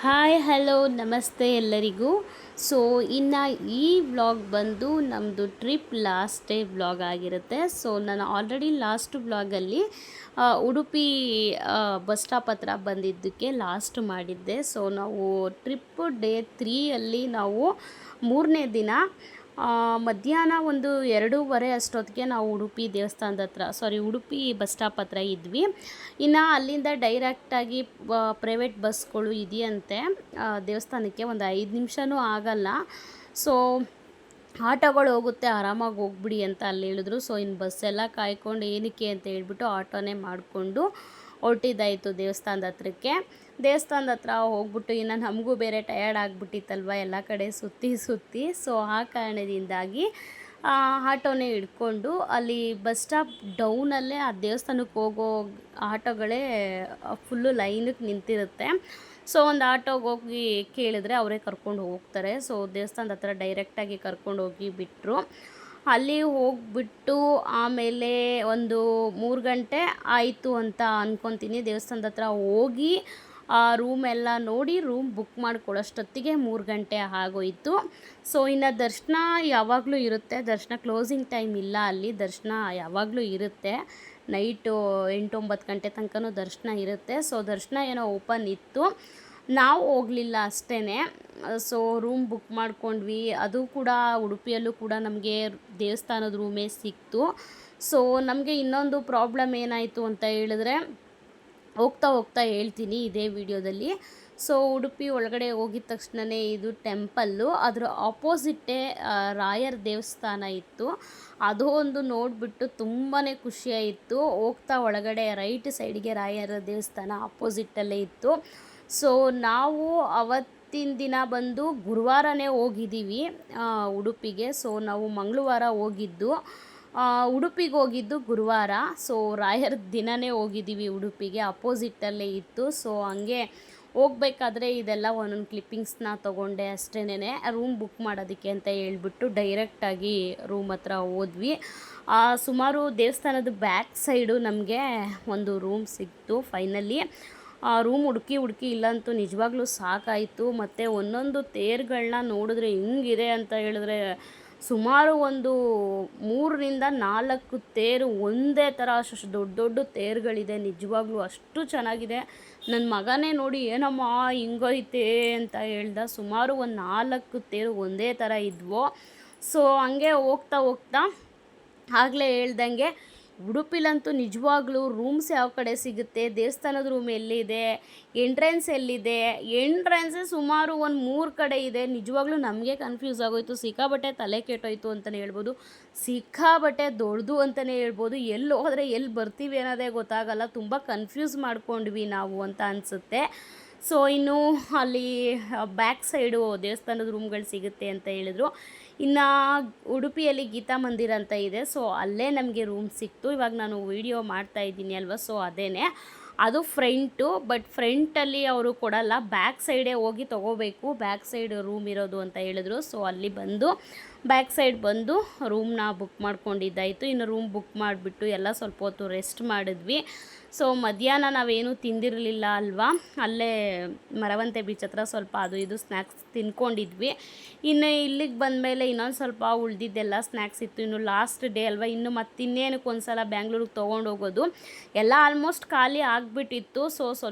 Hi hello ನಮಸ್ತೆ ಎಲ್ಲರಿಗೂ. So ಇನ್ನು ಈ ವ್ಲಾಗ್ ಬಂದು ನಮ್ಮದು ಟ್ರಿಪ್ ಲಾಸ್ಟ್ ಡೇ ವ್ಲಾಗ್ ಆಗಿರುತ್ತೆ. ಸೊ ನಾನು ಆಲ್ರೆಡಿ ಲಾಸ್ಟ್ ವ್ಲಾಗಲ್ಲಿ ಉಡುಪಿ ಬಸ್ ಸ್ಟಾಪ್ ಹತ್ರ ಬಂದಿದ್ದಕ್ಕೆ ಲಾಸ್ಟ್ ಮಾಡಿದ್ದೆ. ಸೊ ನಾವು ಟ್ರಿಪ್ಪು ಡೇ 3ಯಲ್ಲಿ ನಾವು ಮೂರನೇ ದಿನ ಮಧ್ಯಾಹ್ನ ಒಂದು 2:30 ಅಷ್ಟೊತ್ತಿಗೆ ನಾವು ಉಡುಪಿ ದೇವಸ್ಥಾನದ ಹತ್ರ ಉಡುಪಿ ಬಸ್ ಸ್ಟಾಪ್ ಹತ್ರ ಇದ್ವಿ. ಇನ್ನು ಅಲ್ಲಿಂದ ಡೈರೆಕ್ಟಾಗಿ ಪ್ರೈವೇಟ್ ಬಸ್ಗಳು ಇದೆಯಂತೆ ದೇವಸ್ಥಾನಕ್ಕೆ. ಒಂದು 5 ನಿಮಿಷವೂ ಆಗಲ್ಲ. ಸೊ ಆಟೋಗಳು ಹೋಗುತ್ತೆ, ಆರಾಮಾಗಿ ಹೋಗ್ಬಿಡಿ ಅಂತ ಅಲ್ಲಿ ಹೇಳಿದ್ರು. ಸೊ ಇನ್ನು ಬಸ್ಸೆಲ್ಲ ಕಾಯ್ಕೊಂಡು ಏನಕ್ಕೆ ಅಂತ ಹೇಳ್ಬಿಟ್ಟು ಆಟೋನೇ ಮಾಡಿಕೊಂಡು ಹೊರಟಿದ್ದಾಯಿತು ದೇವಸ್ಥಾನದ ಹತ್ರಕ್ಕೆ. ದೇವಸ್ಥಾನದ ಹತ್ರ ಹೋಗ್ಬಿಟ್ಟು ಇನ್ನು ನಮಗೂ ಬೇರೆ ಟಯರ್ಡ್ ಆಗಿಬಿಟ್ಟಿತ್ತಲ್ವ ಎಲ್ಲ ಕಡೆ ಸುತ್ತಿ. ಸೊ ಆ ಕಾರಣದಿಂದಾಗಿ ಆಟೋನೇ ಹಿಡ್ಕೊಂಡು ಅಲ್ಲಿ ಬಸ್ ಸ್ಟಾಪ್ ಡೌನಲ್ಲೇ ಆ ದೇವಸ್ಥಾನಕ್ಕೆ ಹೋಗೋ ಆಟೋಗಳೇ ಫುಲ್ಲು ಲೈನಿಗೆ ನಿಂತಿರುತ್ತೆ. ಸೊ ಒಂದು ಆಟೋಗೆ ಹೋಗಿ ಕೇಳಿದ್ರೆ ಅವರೇ ಕರ್ಕೊಂಡು ಹೋಗ್ತಾರೆ. ಸೊ ದೇವಸ್ಥಾನದ ಹತ್ರ ಡೈರೆಕ್ಟಾಗಿ ಕರ್ಕೊಂಡು ಹೋಗಿ ಬಿಟ್ಟರು. ಅಲ್ಲಿ ಹೋಗಿಬಿಟ್ಟು ಆಮೇಲೆ ಒಂದು 3 ಗಂಟೆ ಆಯಿತು ಅಂತ ಅಂದ್ಕೊತೀನಿ. ದೇವಸ್ಥಾನದ ಹತ್ರ ಹೋಗಿ ಆ ರೂಮ್ ಎಲ್ಲ ನೋಡಿ ರೂಮ್ ಬುಕ್ ಮಾಡಿಕೊಡೋಷ್ಟೊತ್ತಿಗೆ 3 ಗಂಟೆ ಆಗೋಯಿತು. ಸೊ ಇನ್ನು ದರ್ಶನ ಯಾವಾಗಲೂ ಇರುತ್ತೆ, ದರ್ಶನ ಕ್ಲೋಸಿಂಗ್ ಟೈಮ್ ಇಲ್ಲ ಅಲ್ಲಿ, ದರ್ಶನ ಯಾವಾಗಲೂ ಇರುತ್ತೆ. ನೈಟು 8-9 ಗಂಟೆ ತನಕನೂ ದರ್ಶನ ಇರುತ್ತೆ. ಸೊ ದರ್ಶನ ಏನೋ ಓಪನ್ ಇತ್ತು, ನಾವು ಹೋಗಲಿಲ್ಲ ಅಷ್ಟೇ. ಸೊ ರೂಮ್ ಬುಕ್ ಮಾಡ್ಕೊಂಡ್ವಿ. ಅದು ಕೂಡ ಉಡುಪಿಯಲ್ಲೂ ಕೂಡ ನಮಗೆ ದೇವಸ್ಥಾನದ ರೂಮೇ ಸಿಕ್ತು. ಸೊ ನಮಗೆ ಇನ್ನೊಂದು ಪ್ರಾಬ್ಲಮ್ ಏನಾಯಿತು ಅಂತ ಹೇಳಿದ್ರೆ, ಹೋಗ್ತಾ ಹೇಳ್ತೀನಿ ಇದೇ ವಿಡಿಯೋದಲ್ಲಿ. ಸೊ ಉಡುಪಿ ಒಳಗಡೆ ಹೋಗಿದ ತಕ್ಷಣವೇ ಇದು ಟೆಂಪಲ್ಲು, ಅದರ ಆಪೋಸಿಟ್ಟೇ ರಾಯರ ದೇವಸ್ಥಾನ ಇತ್ತು. ಅದು ಒಂದು ನೋಡಿಬಿಟ್ಟು ತುಂಬಾ ಖುಷಿಯಾಯಿತು. ಹೋಗ್ತಾ ಒಳಗಡೆ ರೈಟ್ ಸೈಡ್ಗೆ ರಾಯರ ದೇವಸ್ಥಾನ ಆಪೋಸಿಟ್ಟಲ್ಲೇ ಇತ್ತು. ಸೊ ನಾವು ಅವತ್ತಿನ ದಿನ ಬಂದು ಗುರುವಾರನೇ ಹೋಗಿದ್ದೀವಿ ಉಡುಪಿಗೆ. ಸೊ ನಾವು ಮಂಗಳವಾರ ಹೋಗಿದ್ದು, ಉಡುಪಿಗೆ ಹೋಗಿದ್ದು ಗುರುವಾರ. ಸೊ ರಾಯರ ದಿನವೇ ಹೋಗಿದ್ದೀವಿ ಉಡುಪಿಗೆ, ಅಪೋಸಿಟ್ಟಲ್ಲೇ ಇತ್ತು. ಸೊ ಹಂಗೆ ಹೋಗ್ಬೇಕಾದ್ರೆ ಇದೆಲ್ಲ ಒಂದೊಂದು ಕ್ಲಿಪ್ಪಿಂಗ್ಸ್ನ ತೊಗೊಂಡೆ ಅಷ್ಟೇನೆ. ರೂಮ್ ಬುಕ್ ಮಾಡೋದಕ್ಕೆ ಅಂತ ಹೇಳ್ಬಿಟ್ಟು ಡೈರೆಕ್ಟಾಗಿ ರೂಮ್ ಹತ್ರ ಹೋದ್ವಿ. ಸುಮಾರು ದೇವಸ್ಥಾನದ ಬ್ಯಾಕ್ ಸೈಡು ನಮಗೆ ಒಂದು ರೂಮ್ ಸಿಕ್ತು ಫೈನಲಿ. ರೂಮ್ ಹುಡುಕಿ ಇಲ್ಲಂತೂ ನಿಜವಾಗ್ಲೂ ಸಾಕಾಯಿತು. ಮತ್ತು ಒಂದೊಂದು ತೇರುಗಳನ್ನ ನೋಡಿದ್ರೆ ಹೆಂಗಿದೆ ಅಂತ ಹೇಳಿದ್ರೆ, ಸುಮಾರು ಒಂದು 3-4 ತೇರು ಒಂದೇ ಥರ ಅಷ್ಟು ದೊಡ್ಡ ತೇರುಗಳಿದೆ. ನಿಜವಾಗ್ಲೂ ಅಷ್ಟು ಚೆನ್ನಾಗಿದೆ. ನನ್ನ ಮಗನೇ ನೋಡಿ ಏನಮ್ಮ ಹಿಂಗೈತೆ ಅಂತ ಹೇಳ್ದ. ಸುಮಾರು ಒಂದು 4 ತೇರು ಒಂದೇ ಥರ ಇದ್ವು. ಸೊ ಹಂಗೆ ಹೋಗ್ತಾ ಆಗಲೇ ಹೇಳ್ದಂಗೆ ಉಡುಪಿಲಂತೂ ನಿಜವಾಗ್ಲೂ ರೂಮ್ಸ್ ಯಾವ ಕಡೆ ಸಿಗುತ್ತೆ, ದೇವಸ್ಥಾನದ ರೂಮ್ ಎಲ್ಲಿದೆ, ಎಂಟ್ರೆನ್ಸ್ ಎಲ್ಲಿದೆ, ಎಂಟ್ರೆನ್ಸೇ ಸುಮಾರು ಒಂದು 3 ಕಡೆ ಇದೆ. ನಿಜವಾಗ್ಲೂ ನಮಗೆ ಕನ್ಫ್ಯೂಸ್ ಆಗೋಯಿತು. ಸಿಕ್ಕಾಬಟ್ಟೆ ತಲೆ ಕೆಟ್ಟೋಯ್ತು ಅಂತಲೇ ಹೇಳ್ಬೋದು, ಸಿಕ್ಕಾಬಟ್ಟೆ ದೊಡ್ಡದು ಅಂತಲೇ ಹೇಳ್ಬೋದು. ಎಲ್ಲಿ ಹೋದರೆ ಎಲ್ಲಿ ಬರ್ತೀವಿ ಅನ್ನೋದೇ ಗೊತ್ತಾಗಲ್ಲ. ತುಂಬ ಕನ್ಫ್ಯೂಸ್ ಮಾಡ್ಕೊಂಡ್ವಿ ನಾವು ಅಂತ ಅನಿಸುತ್ತೆ. ಸೊ ಇನ್ನು ಅಲ್ಲಿ ಬ್ಯಾಕ್ ಸೈಡು ದೇವಸ್ಥಾನದ ರೂಮ್ಗಳು ಸಿಗುತ್ತೆ ಅಂತ ಹೇಳಿದ್ರು. ಇನ್ನು ಉಡುಪಿಯಲ್ಲಿ ಗೀತಾ ಮಂದಿರ ಅಂತ ಇದೆ. ಸೊ ಅಲ್ಲೇ ನಮಗೆ ರೂಮ್ ಸಿಕ್ತು. ಇವಾಗ ನಾನು ವಿಡಿಯೋ ಮಾಡ್ತಾಯಿದ್ದೀನಿ ಅಲ್ವ, ಸೊ ಅದೇನೆ ಅದು ಫ್ರಂಟು. ಬಟ್ ಫ್ರಂಟಲ್ಲಿ ಅವರು ಕೊಡಲ್ಲ, ಬ್ಯಾಕ್ ಸೈಡೇ ಹೋಗಿ ತೊಗೋಬೇಕು, ಬ್ಯಾಕ್ ಸೈಡ್ ರೂಮ್ ಇರೋದು ಅಂತ ಹೇಳಿದ್ರು. ಸೊ ಅಲ್ಲಿ ಬಂದು ಬ್ಯಾಕ್ ಸೈಡ್ ಬಂದು ರೂಮ್ನ ಬುಕ್ ಮಾಡ್ಕೊಂಡಿದ್ದಾಯಿತು. ಇನ್ನು ರೂಮ್ ಬುಕ್ ಮಾಡಿಬಿಟ್ಟು ಎಲ್ಲ ಸ್ವಲ್ಪ ಹೊತ್ತು ರೆಸ್ಟ್ ಮಾಡಿದ್ವಿ. ಸೊ ಮಧ್ಯಾಹ್ನ ನಾವೇನೂ ತಿಂದಿರಲಿಲ್ಲ ಅಲ್ವಾ, ಅಲ್ಲೇ ಮರವಂತೆ ಬೀಚ್ ಹತ್ರ ಸ್ವಲ್ಪ ಅದು ಇದು ಸ್ನ್ಯಾಕ್ಸ್ ತಿನ್ಕೊಂಡಿದ್ವಿ. ಇನ್ನು ಇಲ್ಲಿಗೆ ಬಂದಮೇಲೆ ಇನ್ನೊಂದು ಸ್ವಲ್ಪ ಉಳಿದಿದ್ದೆಲ್ಲ ಸ್ನ್ಯಾಕ್ಸ್ ಇತ್ತು. ಇನ್ನು ಲಾಸ್ಟ್ ಡೇ ಅಲ್ವಾ, ಇನ್ನು ಮತ್ತಿನ್ನೇನಕ್ಕೆ ಒಂದು ಸಲ ಬ್ಯಾಂಗ್ಳೂರಿಗೆ ತೊಗೊಂಡೋಗೋದು, ಎಲ್ಲ ಆಲ್ಮೋಸ್ಟ್ ಖಾಲಿ ಆಗಿಬಿಟ್ಟಿತ್ತು. ಸೊ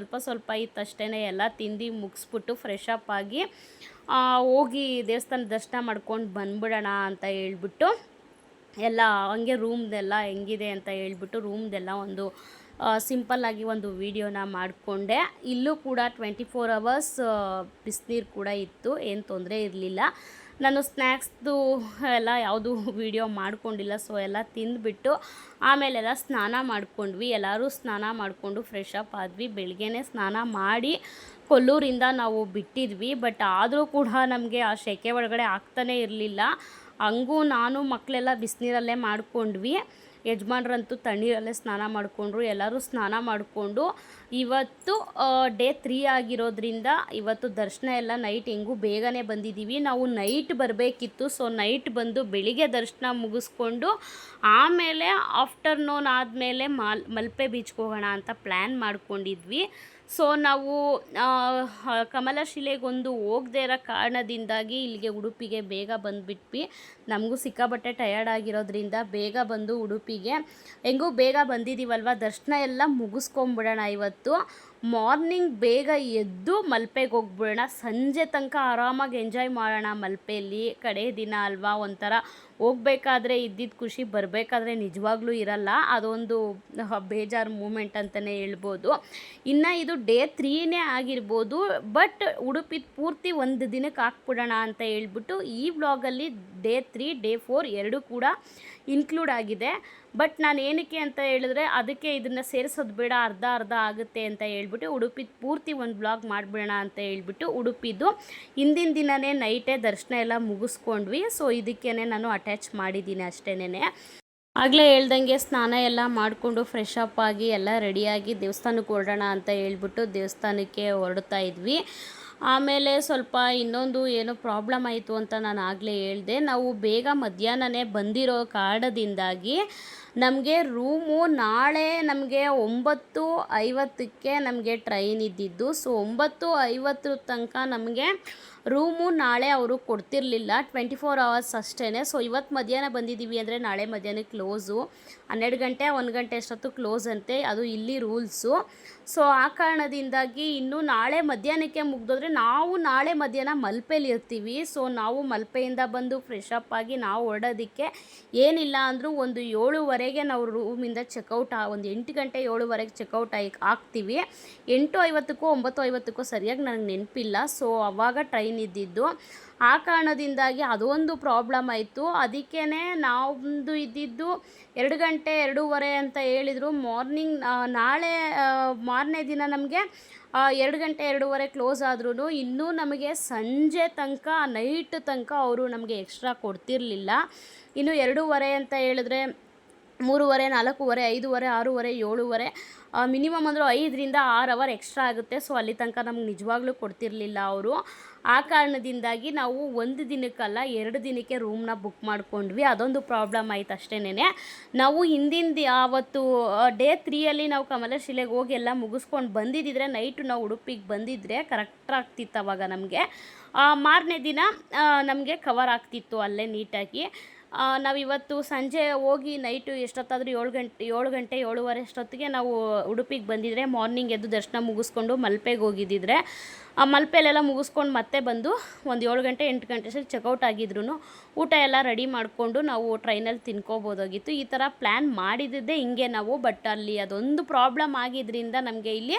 ಸ್ವಲ್ಪ ಇತ್ತು ಅಷ್ಟೇ. ಎಲ್ಲ ತಿಂದು ಮುಗಿಸ್ಬಿಟ್ಟು ಫ್ರೆಶ್ ಅಪ್ ಆಗಿ ಹೋಗಿ ದೇವಸ್ಥಾನ ದರ್ಶನ ಮಾಡ್ಕೊಂಡು ಬಂದ್ಬಿಡೋಣ ಅಂತ ಹೇಳ್ಬಿಟ್ಟು ಎಲ್ಲ ಹಂಗೆ ರೂಮ್ದೆಲ್ಲ ಹೆಂಗಿದೆ ಅಂತ ಹೇಳ್ಬಿಟ್ಟು ರೂಮ್ದೆಲ್ಲ ಒಂದು ಸಿಂಪಲ್ಲಾಗಿ ಒಂದು ವೀಡಿಯೋನ ಮಾಡಿಕೊಂಡೆ. ಇಲ್ಲೂ ಕೂಡ 24 hours ಬಿಸಿನೀರು ಕೂಡ ಇತ್ತು, ಏನು ತೊಂದರೆ ಇರಲಿಲ್ಲ. ನಾನು ಸ್ನ್ಯಾಕ್ಸ್ದು ಎಲ್ಲ ಯಾವುದು ವೀಡಿಯೋ ಮಾಡ್ಕೊಂಡಿಲ್ಲ. ಸೊ ಎಲ್ಲ ತಿಂದುಬಿಟ್ಟು ಆಮೇಲೆಲ್ಲ ಸ್ನಾನ ಮಾಡ್ಕೊಂಡ್ವಿ. ಎಲ್ಲರೂ ಸ್ನಾನ ಮಾಡಿಕೊಂಡು ಫ್ರೆಶ್ ಅಪ್ ಆದ್ವಿ. ಬೆಳಗ್ಗೆನೇ ಸ್ನಾನ ಮಾಡಿ ಕೊಲ್ಲೂರಿಂದ ನಾವು ಬಿಟ್ಟಿದ್ವಿ. ಬಟ್ ಆದರೂ ಕೂಡ ನಮಗೆ ಆ ಸೆಕೆ ಒಳಗಡೆ ಆಗ್ತಾನೇ ಇರಲಿಲ್ಲ. ಹಂಗೂ ನಾನು ಮಕ್ಕಳೆಲ್ಲ ಬಿಸಿನೀರಲ್ಲೇ ಮಾಡ್ಕೊಂಡ್ವಿ. ಯಜಮಾನ್ರಂತೂ ತಣ್ಣೀರಲ್ಲೇ ಸ್ನಾನ ಮಾಡಿಕೊಂಡ್ರು. ಎಲ್ಲರೂ ಸ್ನಾನ ಮಾಡಿಕೊಂಡು ಇವತ್ತು ಡೇ 3 ಆಗಿರೋದ್ರಿಂದ ಇವತ್ತು ದರ್ಶನ ಎಲ್ಲ ನೈಟ್ ಹೆಂಗೂ ಬೇಗನೆ ಬಂದಿದ್ದೀವಿ. ನಾವು ನೈಟ್ ಬರಬೇಕಿತ್ತು. ಸೊ ನೈಟ್ ಬಂದು ಬೆಳಿಗ್ಗೆ ದರ್ಶನ ಮುಗಿಸ್ಕೊಂಡು ಆಮೇಲೆ ಆಫ್ಟರ್ನೂನ್ ಆದಮೇಲೆ ಮಲ್ಪೆ ಬೀಚ್ಗೆ ಹೋಗೋಣ ಅಂತ ಪ್ಲ್ಯಾನ್ ಮಾಡ್ಕೊಂಡಿದ್ವಿ. ಸೊ ನಾವು ಕಮಲಶಿಲೆಗೊಂದು ಹೋಗದೇ ಇರೋ ಕಾರಣದಿಂದಾಗಿ ಇಲ್ಲಿಗೆ ಉಡುಪಿಗೆ ಬೇಗ ಬಂದುಬಿಟ್ವಿ. ನಮಗೂ ಸಿಕ್ಕಾಬಟ್ಟೆ ಟಯರ್ಡ್ ಆಗಿರೋದ್ರಿಂದ ಬೇಗ ಬಂದು ಉಡುಪಿಗೆ ಹೆಂಗೂ ಬೇಗ ಬಂದಿದ್ದೀವಲ್ವ, ದರ್ಶನ ಎಲ್ಲ ಮುಗಿಸ್ಕೊಂಬಿಡೋಣ. ಇವತ್ತು ಮಾರ್ನಿಂಗ್ ಬೇಗ ಎದ್ದು ಮಲ್ಪೆಗೆ ಹೋಗ್ಬಿಡೋಣ, ಸಂಜೆ ತನಕ ಆರಾಮಾಗಿ ಎಂಜಾಯ್ ಮಾಡೋಣ. ಮಲ್ಪೆಯಲ್ಲಿ ಕಡೆ ದಿನ ಅಲ್ವಾ, ಒಂಥರ ಹೋಗ್ಬೇಕಾದ್ರೆ ಇದ್ದಿದ್ದ ಖುಷಿ ಬರಬೇಕಾದ್ರೆ ನಿಜವಾಗ್ಲೂ ಇರಲ್ಲ. ಅದೊಂದು ಬೇಜಾರು ಮೂಮೆಂಟ್ ಅಂತಲೇ ಹೇಳ್ಬೋದು. ಇನ್ನು ಇದು ಡೇ 3ನೇ ಆಗಿರ್ಬೋದು, ಬಟ್ ಉಡುಪಿ ಪೂರ್ತಿ ಒಂದು ದಿನಕ್ಕೆ ಹಾಕ್ಬಿಡೋಣ ಅಂತ ಹೇಳ್ಬಿಟ್ಟು ಈ ವ್ಲಾಗಲ್ಲಿ ಡೇ 3 ಡೇ 4 ಎರಡೂ ಕೂಡ ಇನ್ಕ್ಲೂಡ್ ಆಗಿದೆ. ಬಟ್ ನಾನು ಏನಕ್ಕೆ ಅಂತ ಹೇಳಿದ್ರೆ ಅದಕ್ಕೆ ಇದನ್ನು ಸೇರಿಸೋದು ಬೇಡ, ಅರ್ಧ ಅರ್ಧ ಆಗುತ್ತೆ ಅಂತ ಹೇಳ್ಬಿಟ್ಟು ಉಡುಪಿ ಪೂರ್ತಿ ಒಂದು ವ್ಲಾಗ್ ಮಾಡಿಬಿಡೋಣ ಅಂತ ಹೇಳ್ಬಿಟ್ಟು ಉಡುಪಿದು ಹಿಂದಿನ ದಿನವೇ ನೈಟೇ ದರ್ಶನ ಎಲ್ಲ ಮುಗಿಸ್ಕೊಂಡ್ವಿ. ಸೊ ಇದಕ್ಕೇ ನಾನು ಅಟ್ಯಾಚ್ ಮಾಡಿದ್ದೀನಿ ಅಷ್ಟೇನೆ. ಆಗಲೇ ಹೇಳ್ದಂಗೆ ಸ್ನಾನ ಎಲ್ಲ ಮಾಡಿಕೊಂಡು ಫ್ರೆಶ್ ಅಪ್ ಆಗಿ ಎಲ್ಲ ರೆಡಿಯಾಗಿ ದೇವಸ್ಥಾನಕ್ಕೆ ಹೊರಡೋಣ ಅಂತ ಹೇಳ್ಬಿಟ್ಟು ದೇವಸ್ಥಾನಕ್ಕೆ ಹೊರಡ್ತಾ ಇದ್ವಿ. ಆಮೇಲೆ ಸ್ವಲ್ಪ ಇನ್ನೊಂದು ಏನೋ ಪ್ರಾಬ್ಲಮ್ ಆಯಿತು ಅಂತ ನಾನು ಆಗಲೇ ಹೇಳಿದೆ. ನಾವು ಬೇಗ ಮಧ್ಯಾಹ್ನನೇ ಬಂದಿರೋ ಕಾರಣದಿಂದಾಗಿ ನಮಗೆ ರೂಮು ನಾಳೆ ನಮಗೆ 9:50ಕ್ಕೆ ನಮಗೆ ಟ್ರೈನ್ ಇದ್ದಿದ್ದು. ಸೊ 9:50 ತನಕ ನಮಗೆ ರೂಮು ನಾಳೆ ಅವರು ಕೊಡ್ತಿರಲಿಲ್ಲ, 24 hours ಅಷ್ಟೇ. ಸೊ ಇವತ್ತು ಮಧ್ಯಾಹ್ನ ಬಂದಿದ್ದೀವಿ ಅಂದರೆ ನಾಳೆ ಮಧ್ಯಾಹ್ನಕ್ಕೆ ಕ್ಲೋಸು, 12 ಗಂಟೆ 1 ಗಂಟೆ ಅಷ್ಟೊತ್ತು ಕ್ಲೋಸ್ ಅಂತೆ, ಅದು ಇಲ್ಲಿ ರೂಲ್ಸು. ಸೊ ಆ ಕಾರಣದಿಂದಾಗಿ ಇನ್ನು ನಾಳೆ ಮಧ್ಯಾಹ್ನಕ್ಕೆ ಮುಗಿದೋದ್ರೆ ನಾವು ನಾಳೆ ಮಧ್ಯಾಹ್ನ ಮಲ್ಪೆಯಲ್ಲಿ ಇರ್ತೀವಿ. ಸೊ ನಾವು ಮಲ್ಪೆಯಿಂದ ಬಂದು ಫ್ರೆಶ್ ಅಪ್ ಆಗಿ ನಾವು ಹೊರಡೋದಕ್ಕೆ ಏನಿಲ್ಲ ಅಂದರೂ ಒಂದು 7:30ಗೆ ನಾವು ರೂಮಿಂದ ಚೆಕ್ಔಟ್, ಒಂದು 8 ಗಂಟೆ 7:30ಗೆ ಚೆಕ್ಔಟ್ ಆಗ್ತೀವಿ. 8:50ಕ್ಕೋ 9:50ಕ್ಕೋ ಸರಿಯಾಗಿ ನನಗೆ ನೆನಪಿಲ್ಲ. ಸೊ ಆವಾಗ ಟ್ರೈನ್ ಇದ್ದಿದ್ದು. ಆ ಕಾರಣದಿಂದಾಗಿ ಅದೊಂದು ಪ್ರಾಬ್ಲಮ್ ಆಯಿತು. ಅದಕ್ಕೇ ನಾವೊಂದು ಇದ್ದಿದ್ದು 2 ಗಂಟೆ 2:30 ಅಂತ ಹೇಳಿದರು. ನಾಳೆ ಮಾರನೇ ದಿನ ನಮಗೆ 2 ಗಂಟೆ 2:30 ಕ್ಲೋಸ್ ಆದ್ರೂ ಇನ್ನೂ ನಮಗೆ ಸಂಜೆ ತನಕ ನೈಟ್ ತನಕ ಅವರು ನಮಗೆ ಎಕ್ಸ್ಟ್ರಾ ಕೊಡ್ತಿರಲಿಲ್ಲ. ಇನ್ನು 2:30 ಅಂತ ಹೇಳಿದ್ರೆ 3:30, 4:30, 5:30, 6:30, 7:30 ಮಿನಿಮಮ್ ಅಂದರೂ 5ರಿಂದ 6 ಅವರ್ ಎಕ್ಸ್ಟ್ರಾ ಆಗುತ್ತೆ. ಸೊ ಅಲ್ಲಿ ತನಕ ನಮ್ಗೆ ನಿಜವಾಗ್ಲೂ ಕೊಡ್ತಿರಲಿಲ್ಲ ಅವರು. ಆ ಕಾರಣದಿಂದಾಗಿ ನಾವು 1 ದಿನಕ್ಕಲ್ಲ 2 ದಿನಕ್ಕೆ ರೂಮ್ನ ಬುಕ್ ಮಾಡ್ಕೊಂಡ್ವಿ. ಅದೊಂದು ಪ್ರಾಬ್ಲಮ್ ಆಯ್ತು ಅಷ್ಟೇನೆ. ನಾವು ಆವತ್ತು ಡೇ 3ಯಲ್ಲಿ ನಾವು ಕಮಲಶಿಲೆಗೆ ಹೋಗಿ ಎಲ್ಲ ಮುಗಿಸ್ಕೊಂಡು ಬಂದಿದ್ದಿದ್ರೆ ನೈಟು ನಾವು ಉಡುಪಿಗೆ ಬಂದಿದ್ದರೆ ಕರೆಕ್ಟ್ ಆಗ್ತಿತ್ತು. ಅವಾಗ ನಮಗೆ ಮಾರನೇ ದಿನ ನಮಗೆ ಕವರ್ ಆಗ್ತಿತ್ತು ಅಲ್ಲೇ ನೀಟಾಗಿ. ನಾವಿವತ್ತು ಸಂಜೆ ಹೋಗಿ ನೈಟು ಎಷ್ಟೊತ್ತಾದರೂ 7 ಗಂಟೆ 7:30 ಅಷ್ಟೊತ್ತಿಗೆ ನಾವು ಉಡುಪಿಗೆ ಬಂದಿದ್ರೆ ಮಾರ್ನಿಂಗ್ ಎದ್ದು ದರ್ಶನ ಮುಗಿಸ್ಕೊಂಡು ಮಲ್ಪೆಗೆ ಹೋಗಿದ್ದಿದ್ರೆ ಮಲ್ಪೆಲೆಲ್ಲ ಮುಗಿಸ್ಕೊಂಡು ಮತ್ತೆ ಬಂದು ಒಂದು 7 ಗಂಟೆ 8 ಗಂಟೆ ಅಷ್ಟೊತ್ತಿಗೆ ಚೆಕ್ಔಟ್ ಆಗಿದ್ರು ಊಟ ಎಲ್ಲ ರೆಡಿ ಮಾಡಿಕೊಂಡು ನಾವು ಟ್ರೈನಲ್ಲಿ ತಿನ್ಕೋಬೋದಾಗಿತ್ತು. ಈ ಥರ ಪ್ಲ್ಯಾನ್ ಮಾಡಿದ್ದೇ ಹಿಂಗೆ ನಾವು. ಬಟ್ ಅಲ್ಲಿ ಅದೊಂದು ಪ್ರಾಬ್ಲಮ್ ಆಗಿದ್ದರಿಂದ ನಮಗೆ ಇಲ್ಲಿ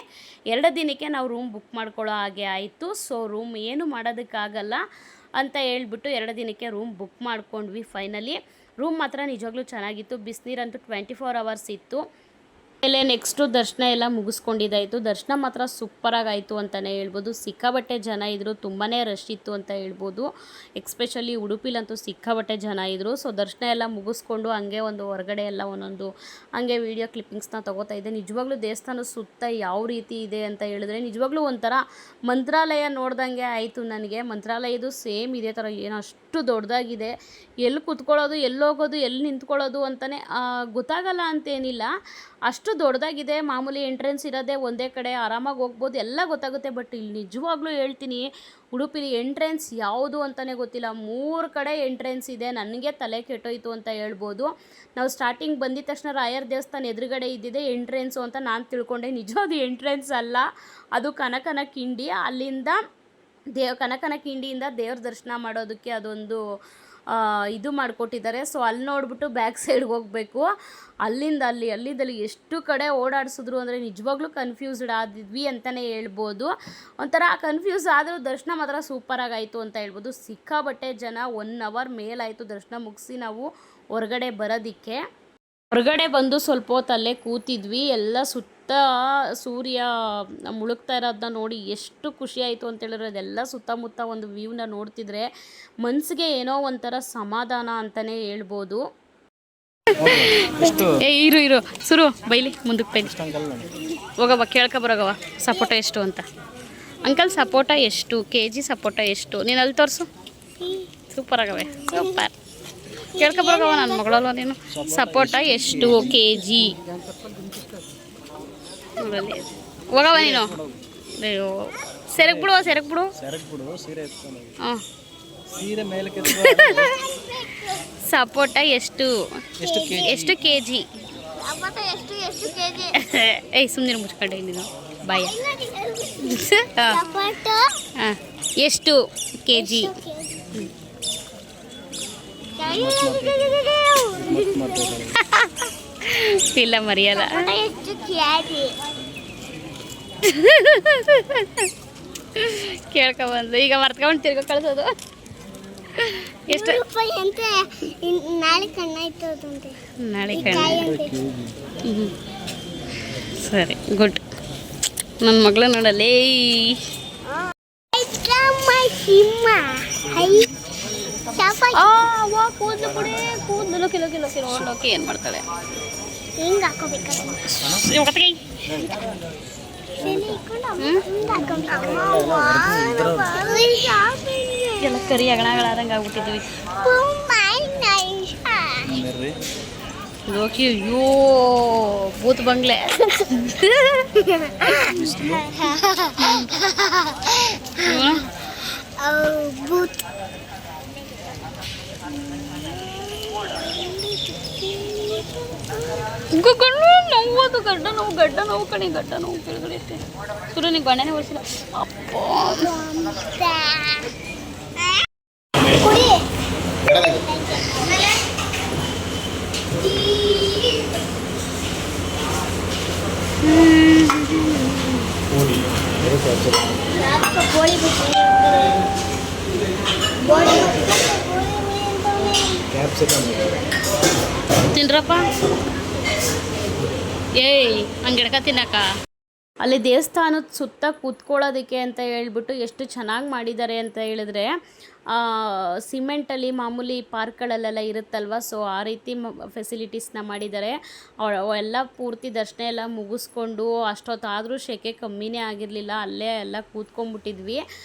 2 ದಿನಕ್ಕೆ ನಾವು ರೂಮ್ ಬುಕ್ ಮಾಡ್ಕೊಳ್ಳೋ ಹಾಗೆ ಆಯಿತು. ಸೊ ರೂಮ್ ಏನು ಮಾಡೋದಕ್ಕಾಗಲ್ಲ ಅಂತ ಹೇಳ್ಬಿಟ್ಟು 2 ದಿನಕ್ಕೆ ರೂಮ್ ಬುಕ್ ಮಾಡ್ಕೊಂಡ್ವಿ ಫೈನಲಿ. ರೂಮ್ ಮಾತ್ರ ನಿಜವಾಗ್ಲೂ ಚೆನ್ನಾಗಿತ್ತು. ಬಿಸಿನೀರಂತೂ 24 hours ಇತ್ತು. ಆಮೇಲೆ ನೆಕ್ಸ್ಟು ದರ್ಶನ ಎಲ್ಲ ಮುಗಿಸ್ಕೊಂಡಿದ್ದಾಯಿತು. ದರ್ಶನ ಮಾತ್ರ ಸೂಪರಾಗಾಯಿತು ಅಂತಲೇ ಹೇಳ್ಬೋದು. ಸಿಕ್ಕಾಬಟ್ಟೆ ಜನ ಇದ್ದರು, ತುಂಬಾ ರಶ್ ಇತ್ತು ಅಂತ ಹೇಳ್ಬೋದು. ಎಕ್ಸ್ಪೆಷಲಿ ಉಡುಪಿಲಂತೂ ಸಿಕ್ಕಾಬಟ್ಟೆ ಜನ ಇದ್ದರು. ಸೊ ದರ್ಶನ ಎಲ್ಲ ಮುಗಿಸ್ಕೊಂಡು ಹಂಗೆ ಒಂದು ಹೊರಗಡೆ ಎಲ್ಲ ಒಂದೊಂದು ಹಂಗೆ ವೀಡಿಯೋ ಕ್ಲಿಪ್ಪಿಂಗ್ಸ್ನ ತೊಗೋತಾ ಇದ್ದೆ. ನಿಜವಾಗ್ಲೂ ದೇವಸ್ಥಾನ ಸುತ್ತ ಯಾವ ರೀತಿ ಇದೆ ಅಂತ ಹೇಳಿದ್ರೆ ನಿಜವಾಗ್ಲೂ ಒಂಥರ ಮಂತ್ರಾಲಯ ನೋಡ್ದಂಗೆ ಆಯಿತು ನನಗೆ. ಮಂತ್ರಾಲಯದು ಸೇಮ್ ಇದೇ ಥರ, ಏನೋ ಅಷ್ಟು ದೊಡ್ಡದಾಗಿದೆ. ಎಲ್ಲಿ ಕೂತ್ಕೊಳ್ಳೋದು, ಎಲ್ಲಿ ಹೋಗೋದು, ಎಲ್ಲಿ ನಿಂತ್ಕೊಳ್ಳೋದು ಅಂತಲೇ ಗೊತ್ತಾಗಲ್ಲ ಅಂತೇನಿಲ್ಲ, ಅಷ್ಟು ದೊಡ್ಡದಾಗಿದೆ. ಮಾಮೂಲಿ ಎಂಟ್ರೆನ್ಸ್ ಇರೋದೇ ಒಂದೇ ಕಡೆ, ಆರಾಮಾಗಿ ಹೋಗ್ಬೋದು, ಎಲ್ಲ ಗೊತ್ತಾಗುತ್ತೆ. ಬಟ್ ಇಲ್ಲಿ ನಿಜವಾಗ್ಲೂ ಹೇಳ್ತೀನಿ, ಉಡುಪಿಲಿ ಎಂಟ್ರೆನ್ಸ್ ಯಾವುದು ಅಂತಲೇ ಗೊತ್ತಿಲ್ಲ. 3 ಕಡೆ ಎಂಟ್ರೆನ್ಸ್ ಇದೆ. ನನಗೆ ತಲೆ ಕೆಟ್ಟೋಯ್ತು ಅಂತ ಹೇಳ್ಬೋದು. ನಾವು ಸ್ಟಾರ್ಟಿಂಗ್ ಬಂದಿದ ತಕ್ಷಣ ರಾಯರ ದೇವಸ್ಥಾನ ಎದುರುಗಡೆ ಇದ್ದಿದೆ ಎಂಟ್ರೆನ್ಸು ಅಂತ ನಾನು ತಿಳ್ಕೊಂಡೆ. ನಿಜವಾದ ಎಂಟ್ರೆನ್ಸ್ ಅಲ್ಲ, ಅದು ಕನಕನ ಕಿಂಡಿ. ಅಲ್ಲಿಂದ ಕನಕನ ಕಿಂಡಿಯಿಂದ ದೇವ್ರ ದರ್ಶನ ಮಾಡೋದಕ್ಕೆ ಅದೊಂದು ಇದು ಮಾಡಿಕೊಟ್ಟಿದ್ದಾರೆ. ಸೊ ಅಲ್ಲಿ ನೋಡಿಬಿಟ್ಟು ಬ್ಯಾಕ್ ಸೈಡ್ಗೆ ಹೋಗಬೇಕು. ಅಲ್ಲಿಂದಲ್ಲಿ ಎಷ್ಟು ಕಡೆ ಓಡಾಡಿಸಿದ್ರು ಅಂದರೆ ನಿಜವಾಗ್ಲೂ ಕನ್ಫ್ಯೂಸ್ಡ್ ಆದಿದ್ವಿ ಅಂತಲೇ ಹೇಳ್ಬೋದು. ಒಂಥರ ಕನ್ಫ್ಯೂಸ್ ಆದರೂ ದರ್ಶನ ಮಾತ್ರ ಸೂಪರಾಗಾಯಿತು ಅಂತ ಹೇಳ್ಬೋದು. ಸಿಕ್ಕಾಬಟ್ಟೆ ಜನ, 1 hour ಮೇಲಾಯಿತು ದರ್ಶನ ಮುಗಿಸಿ ನಾವು ಹೊರಗಡೆ ಬರೋದಕ್ಕೆ. ಹೊರಗಡೆ ಬಂದು ಸ್ವಲ್ಪ ಹೊತ್ತು ಅಲ್ಲೇ ಕೂತಿದ್ವಿ. ಎಲ್ಲ ಸುತ್ತ ಸೂರ್ಯ ಮುಳುಗ್ತಾ ಇರೋದನ್ನ ನೋಡಿ ಎಷ್ಟು ಖುಷಿ ಆಯಿತು ಅಂತೇಳಿದ್ರೆ, ಅದೆಲ್ಲ ಸುತ್ತಮುತ್ತ ಒಂದು ವ್ಯೂನ ನೋಡ್ತಿದ್ರೆ ಮನಸ್ಸಿಗೆ ಏನೋ ಒಂಥರ ಸಮಾಧಾನ ಅಂತಲೇ ಹೇಳ್ಬೋದು. ಇರು ಸುರು ಬೈಲಿ ಮುಂದಕ್ಕೆ ಬೈಲಿ ಹೋಗವ, ಕೇಳ್ಕೊಬರೋಗವ ಸಪೋಟ ಎಷ್ಟು ಅಂತ. ಅಂಕಲ್ ಸಪೋಟ ಎಷ್ಟು KG ಸಪೋಟ ಎಷ್ಟು? ನೀನು ಅಲ್ಲಿ ತೋರಿಸು. Super ಆಗವೆ, super. ಕೇಳ್ಕೊಬರೋಗವ ನನ್ನ ಮಗಳಲ್ವ ನೀನು. ಸಪೋಟ ಎಷ್ಟು KG? ಹೋಗವ ನೀನು. ಅಯ್ಯೋ ಸೆರಗ್ ಬಿಡು ಸೀರೆ ಎತ್ಕೊಂಡು ಹಾಂ ಸೀರೆ ಮೇಲೆ ಸಪೋಟ ಎಷ್ಟು ಕೆ ಜಿ ಏಯ್ ಸುಮ್ಮನೆ ಮುಚ್ಕೊಂಡೆ ನೀನು ಬಾಯ ಹಾಂ ಎಷ್ಟು ಕೆ ಜಿ ಇಲ್ಲ ಮರೆಯಲ್ಲ ಕೇಳ್ಕೊಬಂದು ಈಗ ಮರ್ತ್ಕೊಂಡು ತಿರ್ಗೋ ಕಳ್ಸೋದು ಎಷ್ಟು ನಾಳೆ ಸರಿ ಗುಡ್ ನನ್ನ ಮಗಳು ನೋಡಲ್ಲೇ ಕೂದಲು ಕೊಡಿ ಕೂದಲು ಕಿಲೋ ಓಕೆ ಏನು ಮಾಡ್ತಾಳೆ ಎಲ್ಲ ಕರಿ ಅಗಣಗಳಾದಂಗೆ ಆಗ್ಬಿಟ್ಟಿದ್ವಿ ಓಕೆ ಅಯ್ಯೋ ಭೂತ್ ಬಂಗ್ಲೆ ಗಡ್ಡ ನೋವು ಕಣಿ ಗಡ್ಡ ನೋವು ಕೆಳಗಡೆ ಸುರು ಬಣ್ಣನೆ ಓಡಿಸಿಲ್ಲ ಅಪ್ಪ ತಿನ್ರಪ್ಪ ಏಯ್ ಹಂಗಿಡ್ಕ ತಿನ್ನಕ ಅಲ್ಲಿ ದೇವಸ್ಥಾನದ ಸುತ್ತ ಕೂತ್ಕೊಳ್ಳೋದಕ್ಕೆ ಅಂತ ಹೇಳ್ಬಿಟ್ಟು ಎಷ್ಟು ಚೆನ್ನಾಗಿ ಮಾಡಿದ್ದಾರೆ ಅಂತ ಹೇಳಿದ್ರೆ ಸಿಮೆಂಟಲ್ಲಿ ಮಾಮೂಲಿ ಪಾರ್ಕ್ಗಳಲ್ಲೆಲ್ಲ ಇರುತ್ತಲ್ವ ಸೊ ಆ ರೀತಿ ಫೆಸಿಲಿಟೀಸ್ನ ಮಾಡಿದ್ದಾರೆ ಎಲ್ಲ ಪೂರ್ತಿ ದರ್ಶನ ಎಲ್ಲ ಮುಗಿಸ್ಕೊಂಡು ಅಷ್ಟೊತ್ತಾದರೂ ಸೆಕೆ ಕಮ್ಮಿನೇ ಆಗಿರಲಿಲ್ಲ ಅಲ್ಲೇ ಎಲ್ಲ ಕೂತ್ಕೊಂಡ್ಬಿಟ್ಟಿದ್ವಿ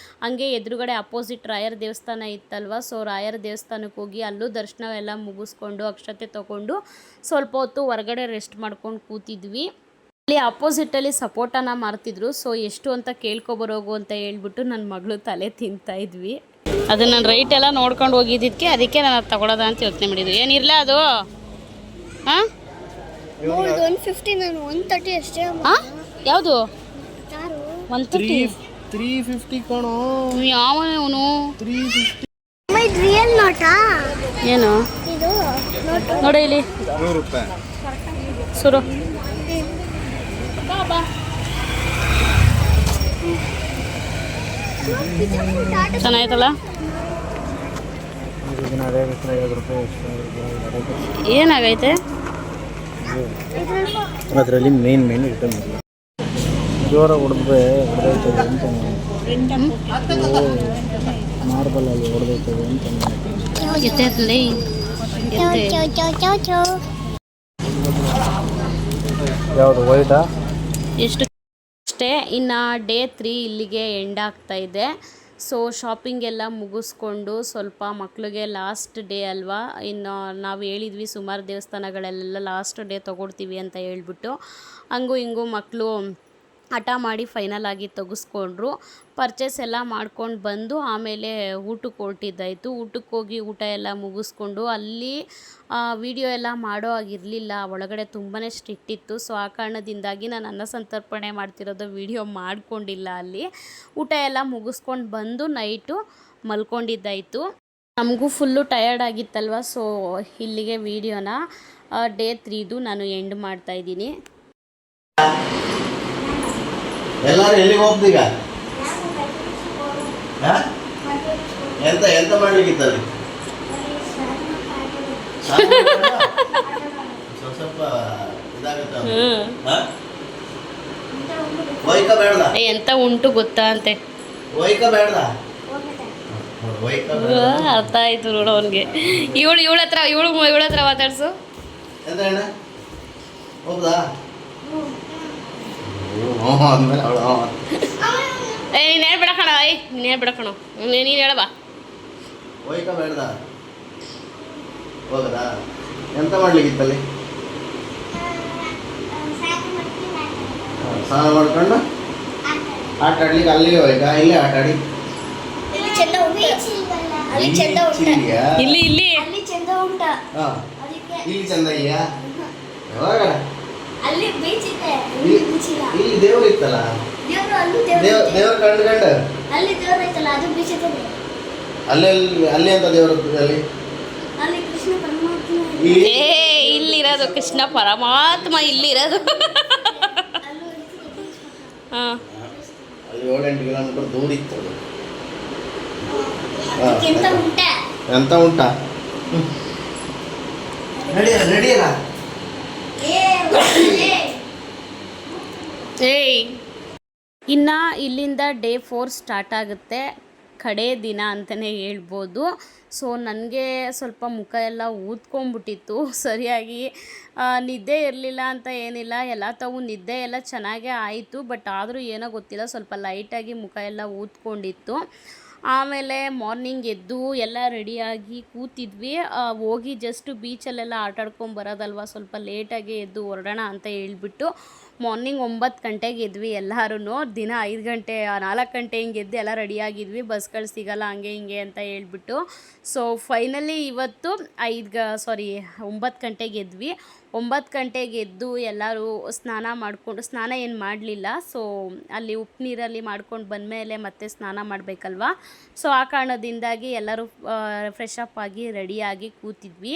ಹಂಗೆ ಎದುರುಗಡೆ ಅಪೋಸಿಟ್ ರಾಯರ ದೇವಸ್ಥಾನ ಇತ್ತಲ್ವ ಸೊ ರಾಯರ ದೇವಸ್ಥಾನಕ್ಕೆ ಹೋಗಿ ಅಲ್ಲೂ ದರ್ಶನ ಎಲ್ಲ ಮುಗಿಸ್ಕೊಂಡು ಅಕ್ಷತೆ ತೊಗೊಂಡು ಸ್ವಲ್ಪ ಹೊತ್ತು ಹೊರಗಡೆ ರೆಸ್ಟ್ ಮಾಡ್ಕೊಂಡು ಕೂತಿದ್ವಿ ಅಲ್ಲಿ ಅಪೋಸಿಟಲ್ಲಿ ಸಪೋಟನ ಮಾರ್ತಿದ್ರು ಸೊ ಎಷ್ಟು ಅಂತ ಕೇಳ್ಕೊಬರೋಗು ಅಂತ ಹೇಳ್ಬಿಟ್ಟು ನನ್ನ ಮಗಳು ತಲೆ ತಿಂತಾಯಿದ್ವಿ ಅದು ನಾನು ರೈಟ್ ಎಲ್ಲ ನೋಡ್ಕೊಂಡು ಹೋಗಿದ್ದಕ್ಕೆ ಅದಕ್ಕೆ ನಾನು ಅದು ತಗೊಳ್ಳೋದ ಅಂತ ಯೋಚನೆ ಮಾಡಿದ್ವಿ ಏನಿರಲ್ಲ ಅದು ಹಾಂ 150 ನಾನು 130 ಅಷ್ಟೇ ಹಾಂ ಯಾವುದು 350 ಕಣೋ ಯಾವನು 350 ಇದು ರಿಯಲ್ ನೋಟಾ ಏನು ಇದು ನೋಡಿ ಇಲ್ಲಿ 100 ರೂಪಾಯಿ ಸುರು ಚೆನ್ನಾಯ್ತಲ್ಲ ಏನಾಗೈತೆ ಅದರಲ್ಲಿ ಮೇನ್ ರಿಟರ್ನ್ ಜೋರಾಗಿ ಹೊಡೆದ್ರೆ ಹೊಡೆದೈತದೆ ಅಂತ ಮಾರ್ಬಲ್ ಅಲ್ಲಿ ಹೊಡೆದೈತದೆ ಅಂತ ಎತ್ತೈತಲ್ಲಿ ಯಾವುದು ವೈಟಾ ಎಷ್ಟು ಅಷ್ಟೇ ಇನ್ನು ಡೇ 3 ಇಲ್ಲಿಗೆ ಎಂಡ್ ಆಗ್ತಾ ಇದೆ ಸೊ ಶಾಪಿಂಗ್ ಎಲ್ಲ ಮುಗಿಸ್ಕೊಂಡು ಸ್ವಲ್ಪ ಮಕ್ಕಳಿಗೆ ಲಾಸ್ಟ್ ಡೇ ಅಲ್ವಾ ಇನ್ನು ನಾವು ಹೇಳಿದ್ವಿ ಸುಮಾರು ದೇವಸ್ಥಾನಗಳೆಲ್ಲ ಲಾಸ್ಟ್ ಡೇ ತೊಗೊಡ್ತೀವಿ ಅಂತ ಹೇಳ್ಬಿಟ್ಟು ಹಂಗೂ ಹಿಂಗೂ ಮಕ್ಕಳು ಹಠ ಮಾಡಿ ಫೈನಲ್ ಆಗಿ ತೆಗೆಸ್ಕೊಂಡ್ರು ಪರ್ಚೇಸ್ ಎಲ್ಲ ಮಾಡ್ಕೊಂಡು ಬಂದು ಆಮೇಲೆ ಊಟಕ್ಕೆ ಹೊರಟಿದ್ದಾಯಿತು ಊಟಕ್ಕೆ ಹೋಗಿ ಊಟ ಎಲ್ಲ ಮುಗಿಸ್ಕೊಂಡು ಅಲ್ಲಿ ವಿಡಿಯೋ ಎಲ್ಲ ಮಾಡೋ ಆಗಿರಲಿಲ್ಲ ಒಳಗಡೆ ತುಂಬಾ ಸ್ಟ್ರಿಕ್ಟ್ ಇತ್ತು ಸೊ ಆ ಕಾರಣದಿಂದಾಗಿ ನಾನು ಅನ್ನ ಸಂತರ್ಪಣೆ ಮಾಡ್ತಿರೋದು ವಿಡಿಯೋ ಮಾಡ್ಕೊಂಡಿಲ್ಲ ಅಲ್ಲಿ ಊಟ ಎಲ್ಲ ಮುಗಿಸ್ಕೊಂಡು ಬಂದು ನೈಟು ಮಲ್ಕೊಂಡಿದ್ದಾಯಿತು ನಮಗೂ ಫುಲ್ಲು ಟಯರ್ಡ್ ಆಗಿತ್ತಲ್ವ ಸೊ ಇಲ್ಲಿಗೆ ವಿಡಿಯೋನ ಡೇ 3ದು ನಾನು ಎಂಡ್ ಮಾಡ್ತಾಯಿದ್ದೀನಿ ಎಲ್ಲರೂ ಎಲ್ಲಿಗೆ ಹೋಗ್ತೀಗ ಎಂತ ಎಂತ ಮಾಡ್ಲಿಕ್ಕಿತ್ತಲ್ಲಿ ಸ್ವಲ್ಪ ಇದಾಗುತ್ತೆ ಒಯ್ಕ ಬೇಡ ಎಂತ ಉಂಟು ಗೊತ್ತಾ ಅಂತೆ ಒಯ್ಕ ಬೇಡ ಅರ್ಥ ಆಯ್ತು ನೋಡು ಅವನಿಗೆ ಇವಳ ಹತ್ರ ಮಾತಾಡ್ಸು ಎಂತ ಹೇಳ ಹೋಗ್ದಾ ಅಂದ್ಮೇಲೆ ಅವಳು ನೀನು ಹೇಳ್ಬೇಡ ಕಣ ನೀನು ಹೇಳ್ಬೇಡ ಕಣ ನೀನು ಹೇಳಬಾ ಒಯ್ಕ ಬೇಡ್ದ ಹೋಗದಾ ಎಂತ ಮಾಡ್ಲಿಕ್ಕಿತ್ತಲ್ಲಿ ಸ್ನಾನ ಮಾಡ್ಕೊಂಡು ಆಟ ಆಡ್ಲಿಕ್ಕೆ ಅಲ್ಲಿಗೆ ಹೋಯ್ತಾ ಇಲ್ಲೇ ಆಟ ಆಡಿ ಇಲ್ಲಿ ಚಂದ ಉಂಟ ಅಲ್ಲಿ ಚಂದ ಉಂಟ ಚಿಲ್ಲಿಯಾ? ಇಲ್ಲಿ ಇಲ್ಲಿ ಅಲ್ಲಿ ಚಂದ ಉಂಟ ಹಾ. ಅದಕ್ಕೆ ಇಲ್ಲಿ ಚಂದ ಇದೆಯಾ ಯಾವಾಗ ಅಲ್ಲಿ ಬೀಚ್ ಇದೆ ಇಲ್ಲಿ ಬೀಚ್ ಇಲ್ಲ ಇಲ್ಲಿ ದೇವ್ರು ಇತ್ತಲ್ಲ ದೇವ್ರು ಅಲ್ಲೂ ದೇವ್ರು ಇದೆ. ದೇವ್ರು ಕಂಡು ಅಲ್ಲಿ ದೇವ್ರು ಐತಲ್ಲ ಅದು ಬೀಚ್ ಇದೆ ಅಲ್ಲಿ ಅಲ್ಲಿ ಅಂತ ದೇವ್ರು ಅಲ್ಲಿ ಅಲ್ಲಿ ಕೃಷ್ಣ ಪರಮಾತ್ಮ ಇಲ್ಲಿ ಏ ಇಲ್ಲಿರೋದು ಕೃಷ್ಣ ಪರಮಾತ್ಮ ಇಲ್ಲಿರೋದು ಅಲ್ಲೂ ಇರ್ತದೆ beach ಪಕ್ಕ. ಹಾಂ ಅಲ್ಲಿ 7-8 ಕಿಲೋಮೀಟರ್ ದೂರ ಇತ್ತು ಅದು. ಅದಕ್ಕಿಂತ ಉಂಟ ಎಂತ ಉಂಟಾ ನಡಿಯಲ್ಲ ಏ ಒಳ್ಳೆ. ಏಯ್ ಇನ್ನು ಇಲ್ಲಿಂದ ಡೇ 4 ಸ್ಟಾರ್ಟ್ ಆಗುತ್ತೆ, ಕಡೆ ದಿನ ಅಂತಲೇ ಹೇಳ್ಬೋದು. ಸೊ ನನಗೆ ಸ್ವಲ್ಪ ಮುಖ ಎಲ್ಲ ಊದ್ಕೊಂಡ್ಬಿಟ್ಟಿತ್ತು, ಸರಿಯಾಗಿ ನಿದ್ದೆ ಇರಲಿಲ್ಲ ಅಂತ ಏನಿಲ್ಲ, ಎಲ್ಲ ತಾವು ನಿದ್ದೆ ಎಲ್ಲ ಚೆನ್ನಾಗೇ ಆಯಿತು. ಬಟ್ ಆದರೂ ಏನೋ ಗೊತ್ತಿಲ್ಲ, ಸ್ವಲ್ಪ ಲೈಟಾಗಿ ಮುಖ ಎಲ್ಲ ಊದ್ಕೊಂಡಿತ್ತು. ಆಮೇಲೆ ಮಾರ್ನಿಂಗ್ ಎದ್ದು ಎಲ್ಲ ರೆಡಿಯಾಗಿ ಕೂತಿದ್ವಿ. ಹೋಗಿ ಜಸ್ಟ್ ಬೀಚಲ್ಲೆಲ್ಲ ಆಟಾಡ್ಕೊಂಬರೋದಲ್ವ, ಸ್ವಲ್ಪ ಲೇಟಾಗಿ ಎದ್ದು ಹೊರಡೋಣ ಅಂತ ಹೇಳ್ಬಿಟ್ಟು ಮಾರ್ನಿಂಗ್ 9 ಗಂಟೆಗೆ ಎದ್ವಿ ಎಲ್ಲರೂ. ದಿನ 5 ಗಂಟೆ 4 ಗಂಟೆ ಹಿಂಗೆ ಎದ್ದು ಎಲ್ಲ ರೆಡಿಯಾಗಿದ್ವಿ, ಬಸ್ಗಳು ಸಿಗಲ್ಲ ಹಂಗೆ ಹಿಂಗೆ ಅಂತ ಹೇಳ್ಬಿಟ್ಟು. ಸೊ ಫೈನಲಿ ಇವತ್ತು 9 ಗಂಟೆಗೆ ಎದ್ವಿ. 9 ಗಂಟೆಗೆ ಎದ್ದು ಎಲ್ಲರೂ ಸ್ನಾನ ಮಾಡಿಕೊಂಡು, ಸ್ನಾನ ಏನು ಮಾಡಲಿಲ್ಲ, ಸೊ ಅಲ್ಲಿ ಉಪ್ಪು ನೀರಲ್ಲಿ ಮಾಡ್ಕೊಂಡು ಬಂದಮೇಲೆ ಮತ್ತೆ ಸ್ನಾನ ಮಾಡಬೇಕಲ್ವ. ಸೊ ಆ ಕಾರಣದಿಂದಾಗಿ ಎಲ್ಲರೂ ಫ್ರೆಶ್ ಅಪ್ ಆಗಿ ರೆಡಿಯಾಗಿ ಕೂತಿದ್ವಿ.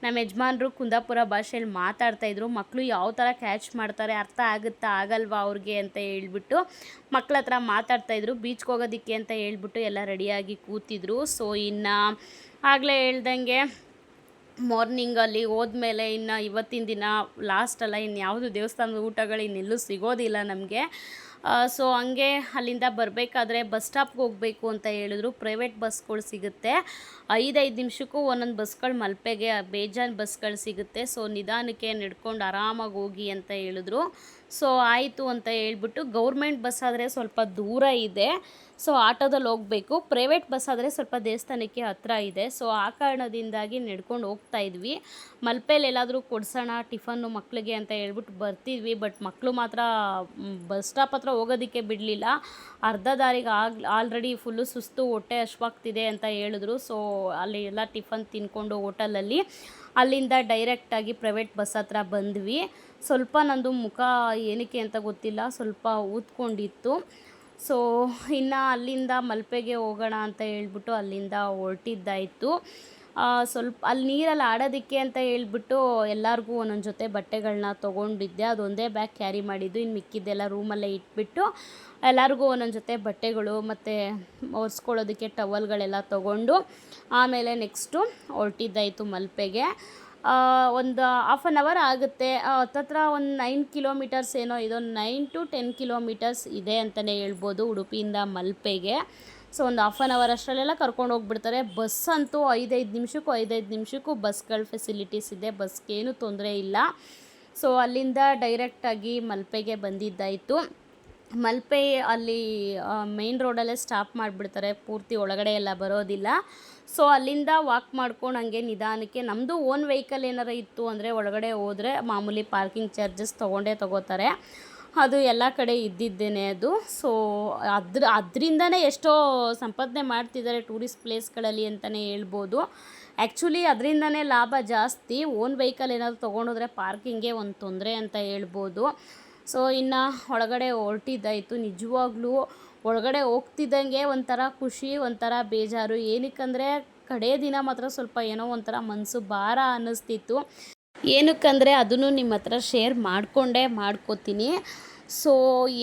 ನಮ್ಮ ಯಜಮಾನ್ರು ಕುಂದಾಪುರ ಭಾಷೆಯಲ್ಲಿ ಮಾತಾಡ್ತಾಯಿದ್ರು. ಮಕ್ಕಳು ಯಾವ ಥರ ಕ್ಯಾಚ್ ಮಾಡ್ತಾರೆ, ಅರ್ಥ ಆಗುತ್ತಾ ಆಗಲ್ವಾ ಅವ್ರಿಗೆ ಅಂತ ಹೇಳ್ಬಿಟ್ಟು ಮಕ್ಕಳ ಹತ್ರ ಮಾತಾಡ್ತಾಯಿದ್ರು. ಬೀಚ್ಗೆ ಹೋಗೋದಕ್ಕೆ ಅಂತ ಹೇಳ್ಬಿಟ್ಟು ಎಲ್ಲ ರೆಡಿಯಾಗಿ ಕೂತಿದ್ರು. ಸೊ ಇನ್ನು ಆಗಲೇ ಹೇಳ್ದಂಗೆ ಮಾರ್ನಿಂಗಲ್ಲಿ ಹೋದ್ಮೇಲೆ ಇನ್ನು ಇವತ್ತಿನ ದಿನ ಲಾಸ್ಟ್ ಅಲ್ಲ, ಇನ್ಯಾವುದು ದೇವಸ್ಥಾನದ ಊಟಗಳು ಇನ್ನೆಲ್ಲೂ ಸಿಗೋದಿಲ್ಲ ನಮಗೆ. ಸೊ ಹಂಗೆ ಅಲ್ಲಿಂದ ಬರಬೇಕಾದ್ರೆ ಬಸ್ ಸ್ಟಾಪ್ಗೆ ಹೋಗಬೇಕು ಅಂತ ಹೇಳಿದ್ರು. ಪ್ರೈವೇಟ್ ಬಸ್ಗಳು ಸಿಗುತ್ತೆ, 5-5 ನಿಮಿಷಕ್ಕೂ ಒಂದೊಂದು ಬಸ್ಗಳು ಮಲ್ಪೆಗೆ ಬೇಜಾನ್ ಬಸ್ಗಳು ಸಿಗುತ್ತೆ. ಸೊ ನಿಧಾನಕ್ಕೆ ನಡ್ಕೊಂಡು ಆರಾಮಾಗಿ ಹೋಗಿ ಅಂತ ಹೇಳಿದ್ರು. ಸೊ ಆಯಿತು ಅಂತ ಹೇಳ್ಬಿಟ್ಟು, ಗೌರ್ಮೆಂಟ್ ಬಸ್ ಆದರೆ ಸ್ವಲ್ಪ ದೂರ ಇದೆ, ಸೊ ಆಟೋದಲ್ಲಿ ಹೋಗಬೇಕು. ಪ್ರೈವೇಟ್ ಬಸ್ ಆದರೆ ಸ್ವಲ್ಪ ದೇವಸ್ಥಾನಕ್ಕೆ ಹತ್ತಿರ ಇದೆ. ಸೊ ಆ ಕಾರಣದಿಂದಾಗಿ ನಡ್ಕೊಂಡು ಹೋಗ್ತಾಯಿದ್ವಿ. ಮಲ್ಪೆಯಲ್ಲಿ ಎಲ್ಲಾದರೂ ಕೊಡ್ಸೋಣ ಟಿಫನ್ನು ಮಕ್ಕಳಿಗೆ ಅಂತ ಹೇಳ್ಬಿಟ್ಟು ಬರ್ತಿದ್ವಿ. ಬಟ್ ಮಕ್ಕಳು ಮಾತ್ರ ಬಸ್ ಸ್ಟಾಪ್ ಹತ್ರ ಹೋಗೋದಕ್ಕೆ ಬಿಡಲಿಲ್ಲ. ಅರ್ಧ ದಾರಿಗೆ ಆಲ್ರೆಡಿ ಫುಲ್ಲು ಸುಸ್ತು, ಹೊಟ್ಟೆ ಹಶ್ವಾಗ್ತಿದೆ ಅಂತ ಹೇಳಿದ್ರು. ಸೊ ಅಲ್ಲಿ ಎಲ್ಲ ಟಿಫನ್ ತಿನ್ಕೊಂಡು ಹೋಟೆಲಲ್ಲಿ ಅಲ್ಲಿಂದ ಡೈರೆಕ್ಟಾಗಿ ಪ್ರೈವೇಟ್ ಬಸ್ ಹತ್ರ ಬಂದ್ವಿ. ಸ್ವಲ್ಪ ನಂದು ಮುಖ ಏನಕ್ಕೆ ಅಂತ ಗೊತ್ತಿಲ್ಲ, ಸ್ವಲ್ಪ ಊದ್ಕೊಂಡಿತ್ತು. ಸೊ ಇನ್ನು ಅಲ್ಲಿಂದ ಮಲ್ಪೆಗೆ ಹೋಗೋಣ ಅಂತ ಹೇಳ್ಬಿಟ್ಟು ಅಲ್ಲಿಂದ ಹೊರಟಿದ್ದಾಯಿತು. ಸ್ವಲ್ಪ ಅಲ್ಲಿ ನೀರಲ್ಲಿ ಆಡೋದಕ್ಕೆ ಅಂತ ಹೇಳ್ಬಿಟ್ಟು ಎಲ್ಲರಿಗೂ ಒಂದೊಂದು ಜೊತೆ ಬಟ್ಟೆಗಳನ್ನ ತೊಗೊಂಡಿದ್ದೆ. ಅದೊಂದೇ ಬ್ಯಾಗ್ ಕ್ಯಾರಿ ಮಾಡಿದ್ದು, ಇನ್ನು ಮಿಕ್ಕಿದ್ದೆಲ್ಲ ರೂಮಲ್ಲೇ ಇಟ್ಬಿಟ್ಟು ಎಲ್ಲರಿಗೂ ಒಂದೊಂದು ಜೊತೆ ಬಟ್ಟೆಗಳು ಮತ್ತು ಒರೆಸ್ಕೊಳ್ಳೋದಕ್ಕೆ ಟವಲ್ಗಳೆಲ್ಲ ತೊಗೊಂಡು ಆಮೇಲೆ ನೆಕ್ಸ್ಟು ಹೊರಟಿದ್ದಾಯಿತು ಮಲ್ಪೆಗೆ. ಒಂದು ಹಾಫ್ ಆನ್ ಅವರ್ ಆಗುತ್ತೆ. ಹತ್ತತ್ರ ಒಂದು 9 ಕಿಲೋಮೀಟರ್ಸ್ ಏನೋ ಇದು, 9 to 10 ಕಿಲೋಮೀಟರ್ಸ್ ಇದೆ ಅಂತಲೇ ಹೇಳ್ಬೋದು ಉಡುಪಿಯಿಂದ ಮಲ್ಪೆಗೆ. ಸೊ ಒಂದು ಹಾಫ್ ಆನ್ ಅವರ್ ಅಷ್ಟರಲ್ಲೆಲ್ಲ ಕರ್ಕೊಂಡು ಹೋಗ್ಬಿಡ್ತಾರೆ. ಬಸ್ ಅಂತೂ 5-5 ನಿಮಿಷಕ್ಕೂ ಬಸ್ಗಳ ಫೆಸಿಲಿಟೀಸ್ ಇದೆ, ಬಸ್ಗೇನು ತೊಂದರೆ ಇಲ್ಲ. ಸೊ ಅಲ್ಲಿಂದ ಡೈರೆಕ್ಟಾಗಿ ಮಲ್ಪೆಗೆ ಬಂದಿದ್ದಾಯಿತು. ಮಲ್ಪೆ ಅಲ್ಲಿ ಮೇನ್ ರೋಡಲ್ಲೇ ಸ್ಟಾಪ್ ಮಾಡಿಬಿಡ್ತಾರೆ, ಪೂರ್ತಿ ಒಳಗಡೆ ಎಲ್ಲ ಬರೋದಿಲ್ಲ. ಸೊ ಅಲ್ಲಿಂದ ವಾಕ್ ಮಾಡ್ಕೊಂಡು ಹಂಗೆ ನಿಧಾನಕ್ಕೆ, ನಮ್ಮದು ಓನ್ ವೆಹಿಕಲ್ ಏನಾರು ಇತ್ತು ಅಂದರೆ ಒಳಗಡೆ ಹೋದರೆ ಮಾಮೂಲಿ ಪಾರ್ಕಿಂಗ್ ಚಾರ್ಜಸ್ ತೊಗೋತಾರೆ, ಅದು ಎಲ್ಲ ಕಡೆ ಇದ್ದಿದ್ದೇನೆ ಅದು. ಸೊ ಅದರಿಂದನೇ ಎಷ್ಟೋ ಸಂಪಾದನೆ ಮಾಡ್ತಿದ್ದಾರೆ ಟೂರಿಸ್ಟ್ ಪ್ಲೇಸ್ಗಳಲ್ಲಿ ಅಂತಲೇ ಹೇಳ್ಬೋದು. ಆ್ಯಕ್ಚುಲಿ ಅದರಿಂದನೇ ಲಾಭ ಜಾಸ್ತಿ. ಓನ್ ವೆಹಿಕಲ್ ಏನಾದರೂ ತೊಗೊಂಡೋದ್ರೆ ಪಾರ್ಕಿಂಗೇ ಒಂದು ತೊಂದರೆ ಅಂತ ಹೇಳ್ಬೋದು. ಸೊ ಇನ್ನು ಒಳಗಡೆ ಹೊರಟಿದ್ದಾಯಿತು. ನಿಜವಾಗ್ಲೂ ಒಳಗಡೆ ಹೋಗ್ತಿದ್ದಂಗೆ ಒಂಥರ ಖುಷಿ, ಒಂಥರ ಬೇಜಾರು. ಏನಕ್ಕಂದರೆ ಕಡೇ ದಿನ ಮಾತ್ರ ಸ್ವಲ್ಪ ಏನೋ ಒಂಥರ ಮನಸ್ಸು ಭಾರ ಅನ್ನಿಸ್ತಿತ್ತು. ಏನಕ್ಕಂದರೆ ಅದನ್ನು ನಿಮ್ಮ ಹತ್ರ ಶೇರ್ ಮಾಡ್ಕೋತೀನಿ. ಸೊ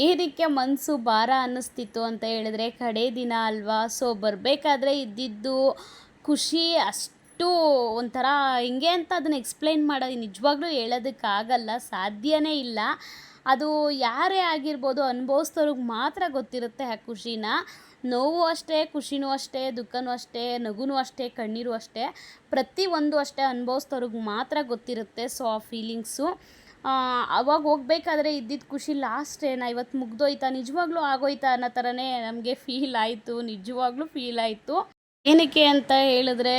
ಏನಕ್ಕೆ ಮನಸ್ಸು ಭಾರ ಅನ್ನಿಸ್ತಿತ್ತು ಅಂತ ಹೇಳಿದ್ರೆ, ಕಡೇ ದಿನ ಅಲ್ವಾ. ಸೊ ಬರಬೇಕಾದ್ರೆ ಇದ್ದಿದ್ದು ಖುಷಿ ಅಷ್ಟು ಒಂಥರ ಹಿಂಗೆ ಅಂತ ಅದನ್ನು ಎಕ್ಸ್ಪ್ಲೈನ್ ಮಾಡೋದು ನಿಜವಾಗ್ಲೂ ಹೇಳೋದಕ್ಕಾಗಲ್ಲ, ಸಾಧ್ಯನೇ ಇಲ್ಲ. ಅದು ಯಾರೇ ಆಗಿರ್ಬೋದು, ಅನುಭವಿಸ್ತವ್ರಿಗೆ ಮಾತ್ರ ಗೊತ್ತಿರುತ್ತೆ ಆ ಖುಷಿನ. ನೋವು ಅಷ್ಟೇ, ಖುಷಿನೂ ಅಷ್ಟೇ, ದುಃಖನೂ ಅಷ್ಟೇ, ನಗುನೂ ಅಷ್ಟೇ, ಕಣ್ಣೀರು ಅಷ್ಟೇ, ಪ್ರತಿಯೊಂದು ಅಷ್ಟೇ ಅನುಭವಿಸ್ತವ್ರಿಗೆ ಮಾತ್ರ ಗೊತ್ತಿರುತ್ತೆ. ಸೊ ಆ ಫೀಲಿಂಗ್ಸು ಅವಾಗ ಹೋಗ್ಬೇಕಾದ್ರೆ ಇದ್ದಿದ್ದು ಖುಷಿ ಲಾಸ್ಟ್ ಇವತ್ತು ಮುಗ್ದೋಯ್ತಾ, ನಿಜವಾಗ್ಲೂ ಆಗೋಯ್ತಾ ಅನ್ನೋ ಥರನೇ ನಮಗೆ ಫೀಲ್ ಆಯಿತು, ನಿಜವಾಗ್ಲೂ ಫೀಲ್ ಆಯಿತು. ಏನಕ್ಕೆ ಅಂತ ಹೇಳಿದ್ರೆ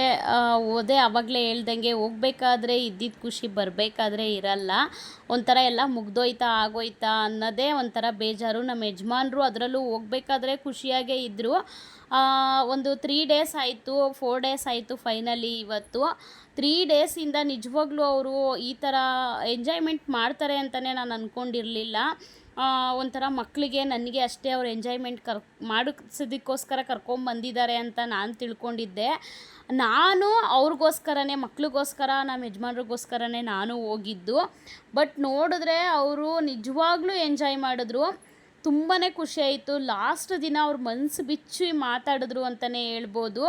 ಓದೇ ಆವಾಗಲೇ ಹೇಳ್ದಂಗೆ ಹೋಗ್ಬೇಕಾದ್ರೆ ಇದ್ದಿದ್ದ ಖುಷಿ ಬರಬೇಕಾದ್ರೆ ಇರಲ್ಲ. ಒಂಥರ ಎಲ್ಲ ಮುಗ್ದೋಯ್ತಾ ಆಗೋಯ್ತಾ ಅನ್ನೋದೇ ಒಂಥರ ಬೇಜಾರು. ನಮ್ಮ ಯಜಮಾನ್ರು ಅದರಲ್ಲೂ ಹೋಗ್ಬೇಕಾದ್ರೆ ಖುಷಿಯಾಗೇ ಇದ್ದರು. ಒಂದು 3 ಡೇಸ್ ಆಯಿತು, 4 ಡೇಸ್ ಆಯಿತು ಫೈನಲಿ ಇವತ್ತು. 3 ಡೇಸಿಂದ ನಿಜವಾಗ್ಲೂ ಅವರು ಈ ಥರ ಎಂಜಾಯ್ಮೆಂಟ್ ಮಾಡ್ತಾರೆ ಅಂತಲೇ ನಾನು ಅಂದ್ಕೊಂಡಿರಲಿಲ್ಲ. ಒಂಥರ ಮಕ್ಕಳಿಗೆ ನನಗೆ ಅಷ್ಟೇ ಅವ್ರು ಎಂಜಾಯ್ಮೆಂಟ್ ಮಾಡಿಸೋದಕ್ಕೋಸ್ಕರ ಕರ್ಕೊಂಬಂದಿದ್ದಾರೆ ಅಂತ ನಾನು ತಿಳ್ಕೊಂಡಿದ್ದೆ. ನಾನು ಅವ್ರಿಗೋಸ್ಕರನೇ, ಮಕ್ಳಿಗೋಸ್ಕರ, ನಮ್ಮ ಯಜಮಾನ್ರಿಗೋಸ್ಕರನೇ ನಾನು ಹೋಗಿದ್ದು. ಬಟ್ ನೋಡಿದ್ರೆ ಅವರು ನಿಜವಾಗ್ಲೂ ಎಂಜಾಯ್ ಮಾಡಿದ್ರು. ತುಂಬಾ ಖುಷಿಯಾಯಿತು. ಲಾಸ್ಟ್ ದಿನ ಅವ್ರು ಮನಸ್ಸು ಬಿಚ್ಚಿ ಮಾತಾಡಿದ್ರು ಅಂತಲೇ ಹೇಳ್ಬೋದು.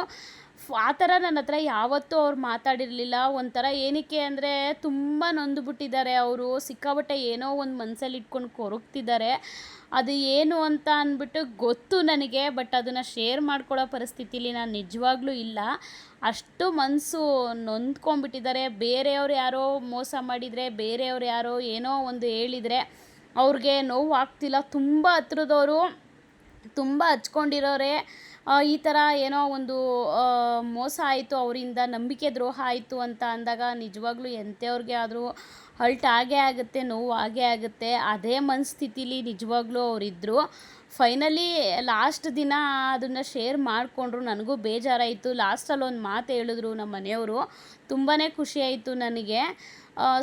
ಆ ಥರ ನನ್ನ ಹತ್ರ ಯಾವತ್ತೂ ಅವ್ರು ಮಾತಾಡಿರಲಿಲ್ಲ. ಒಂಥರ ಏನಕ್ಕೆ ಅಂದರೆ ತುಂಬ ನೊಂದುಬಿಟ್ಟಿದ್ದಾರೆ ಅವರು. ಸಿಕ್ಕಾಪಟ್ಟೆ ಏನೋ ಒಂದು ಮನಸ್ಸಲ್ಲಿ ಇಟ್ಕೊಂಡು ಕೊರಗ್ತಿದ್ದಾರೆ. ಅದು ಏನು ಅಂತ ಅಂದ್ಬಿಟ್ಟು ಗೊತ್ತು ನನಗೆ, ಬಟ್ ಅದನ್ನು ಶೇರ್ ಮಾಡ್ಕೊಳ್ಳೋ ಪರಿಸ್ಥಿತಿಲಿ ನಾನು ನಿಜವಾಗ್ಲೂ ಇಲ್ಲ. ಅಷ್ಟು ಮನಸ್ಸು ನೊಂದ್ಕೊಂಡ್ಬಿಟ್ಟಿದ್ದಾರೆ. ಬೇರೆಯವ್ರು ಯಾರೋ ಮೋಸ ಮಾಡಿದರೆ, ಬೇರೆಯವ್ರು ಯಾರೋ ಏನೋ ಒಂದು ಹೇಳಿದರೆ ಅವ್ರಿಗೆ ನೋವು ಆಗ್ತಿಲ್ಲ. ತುಂಬ ಹತ್ರದವರು, ತುಂಬ ಹಚ್ಕೊಂಡಿರೋರೆ ಈ ಥರ ಏನೋ ಒಂದು ಮೋಸ ಆಯಿತು, ಅವರಿಂದ ನಂಬಿಕೆ ದ್ರೋಹ ಆಯಿತು ಅಂತ ಅಂದಾಗ ನಿಜವಾಗ್ಲೂ ಎಂಥವ್ರಿಗೆ ಆದರೂ ಹರ್ಟ್ ಆಗೇ ಆಗುತ್ತೆ, ನೋವು ಆಗೇ ಆಗುತ್ತೆ. ಅದೇ ಮನಸ್ಥಿತಿಲಿ ನಿಜವಾಗ್ಲೂ ಅವರಿದ್ದರು. ಫೈನಲಿ ಲಾಸ್ಟ್ ದಿನ ಅದನ್ನು ಶೇರ್ ಮಾಡಿಕೊಂಡ್ರು. ನನಗೂ ಬೇಜಾರಾಯಿತು. ಲಾಸ್ಟಲ್ಲಿ ಒಂದು ಮಾತು ಹೇಳಿದ್ರು ನಮ್ಮ ಮನೆಯವರು. ತುಂಬಾ ಖುಷಿಯಾಯಿತು ನನಗೆ.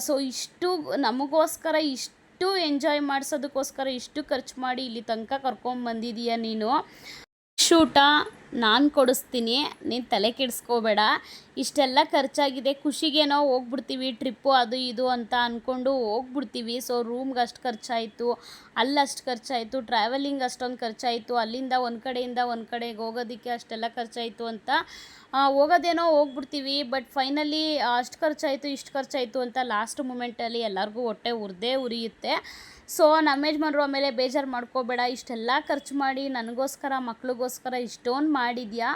ಸೊ ಇಷ್ಟು ನಮಗೋಸ್ಕರ ಇಷ್ಟು ಎಂಜಾಯ್ ಮಾಡಿಸೋದಕ್ಕೋಸ್ಕರ ಇಷ್ಟು ಖರ್ಚು ಮಾಡಿ ಇಲ್ಲಿ ತನಕ ಕರ್ಕೊಂಬಂದಿದ್ದೀಯ ನೀನು. ಊಟ ನಾನು ಕೊಡಿಸ್ತೀನಿ, ನೀನು ತಲೆ ಕೆಡಿಸ್ಕೋಬೇಡ. ಇಷ್ಟೆಲ್ಲ ಖರ್ಚಾಗಿದೆ, ಖುಷಿಗೇನೋ ಹೋಗ್ಬಿಡ್ತೀವಿ ಟ್ರಿಪ್ಪು ಅದು ಇದು ಅಂತ ಅಂದ್ಕೊಂಡು ಹೋಗ್ಬಿಡ್ತೀವಿ. ಸೊ ರೂಮ್ಗೆ ಅಷ್ಟು ಖರ್ಚಾಯಿತು, ಅಲ್ಲಷ್ಟು ಖರ್ಚಾಯಿತು, ಟ್ರಾವೆಲಿಂಗ್ ಅಷ್ಟೊಂದು ಖರ್ಚಾಯಿತು, ಅಲ್ಲಿಂದ ಒಂದು ಕಡೆಯಿಂದ ಒಂದು ಕಡೆಗೆ ಹೋಗೋದಕ್ಕೆ ಅಷ್ಟೆಲ್ಲ ಖರ್ಚಾಯಿತು ಅಂತ ಹೋಗೋದೇನೋ ಹೋಗ್ಬಿಡ್ತೀವಿ. ಬಟ್ ಫೈನಲಿ ಅಷ್ಟು ಖರ್ಚಾಯಿತು ಇಷ್ಟು ಖರ್ಚಾಯಿತು ಅಂತ ಲಾಸ್ಟ್ ಮೂಮೆಂಟಲ್ಲಿ ಎಲ್ಲರಿಗೂ ಹೊಟ್ಟೆ ಉರಿಯುತ್ತೆ. ಸೊ ನಮ್ಮ ಯಜಮಾನ್ರು ಆಮೇಲೆ ಬೇಜಾರು ಮಾಡ್ಕೋಬೇಡ, ಇಷ್ಟೆಲ್ಲ ಖರ್ಚು ಮಾಡಿ ನನಗೋಸ್ಕರ ಮಕ್ಳಿಗೋಸ್ಕರ ಇಷ್ಟೊಂದು ಮಾಡಿದ್ಯಾ,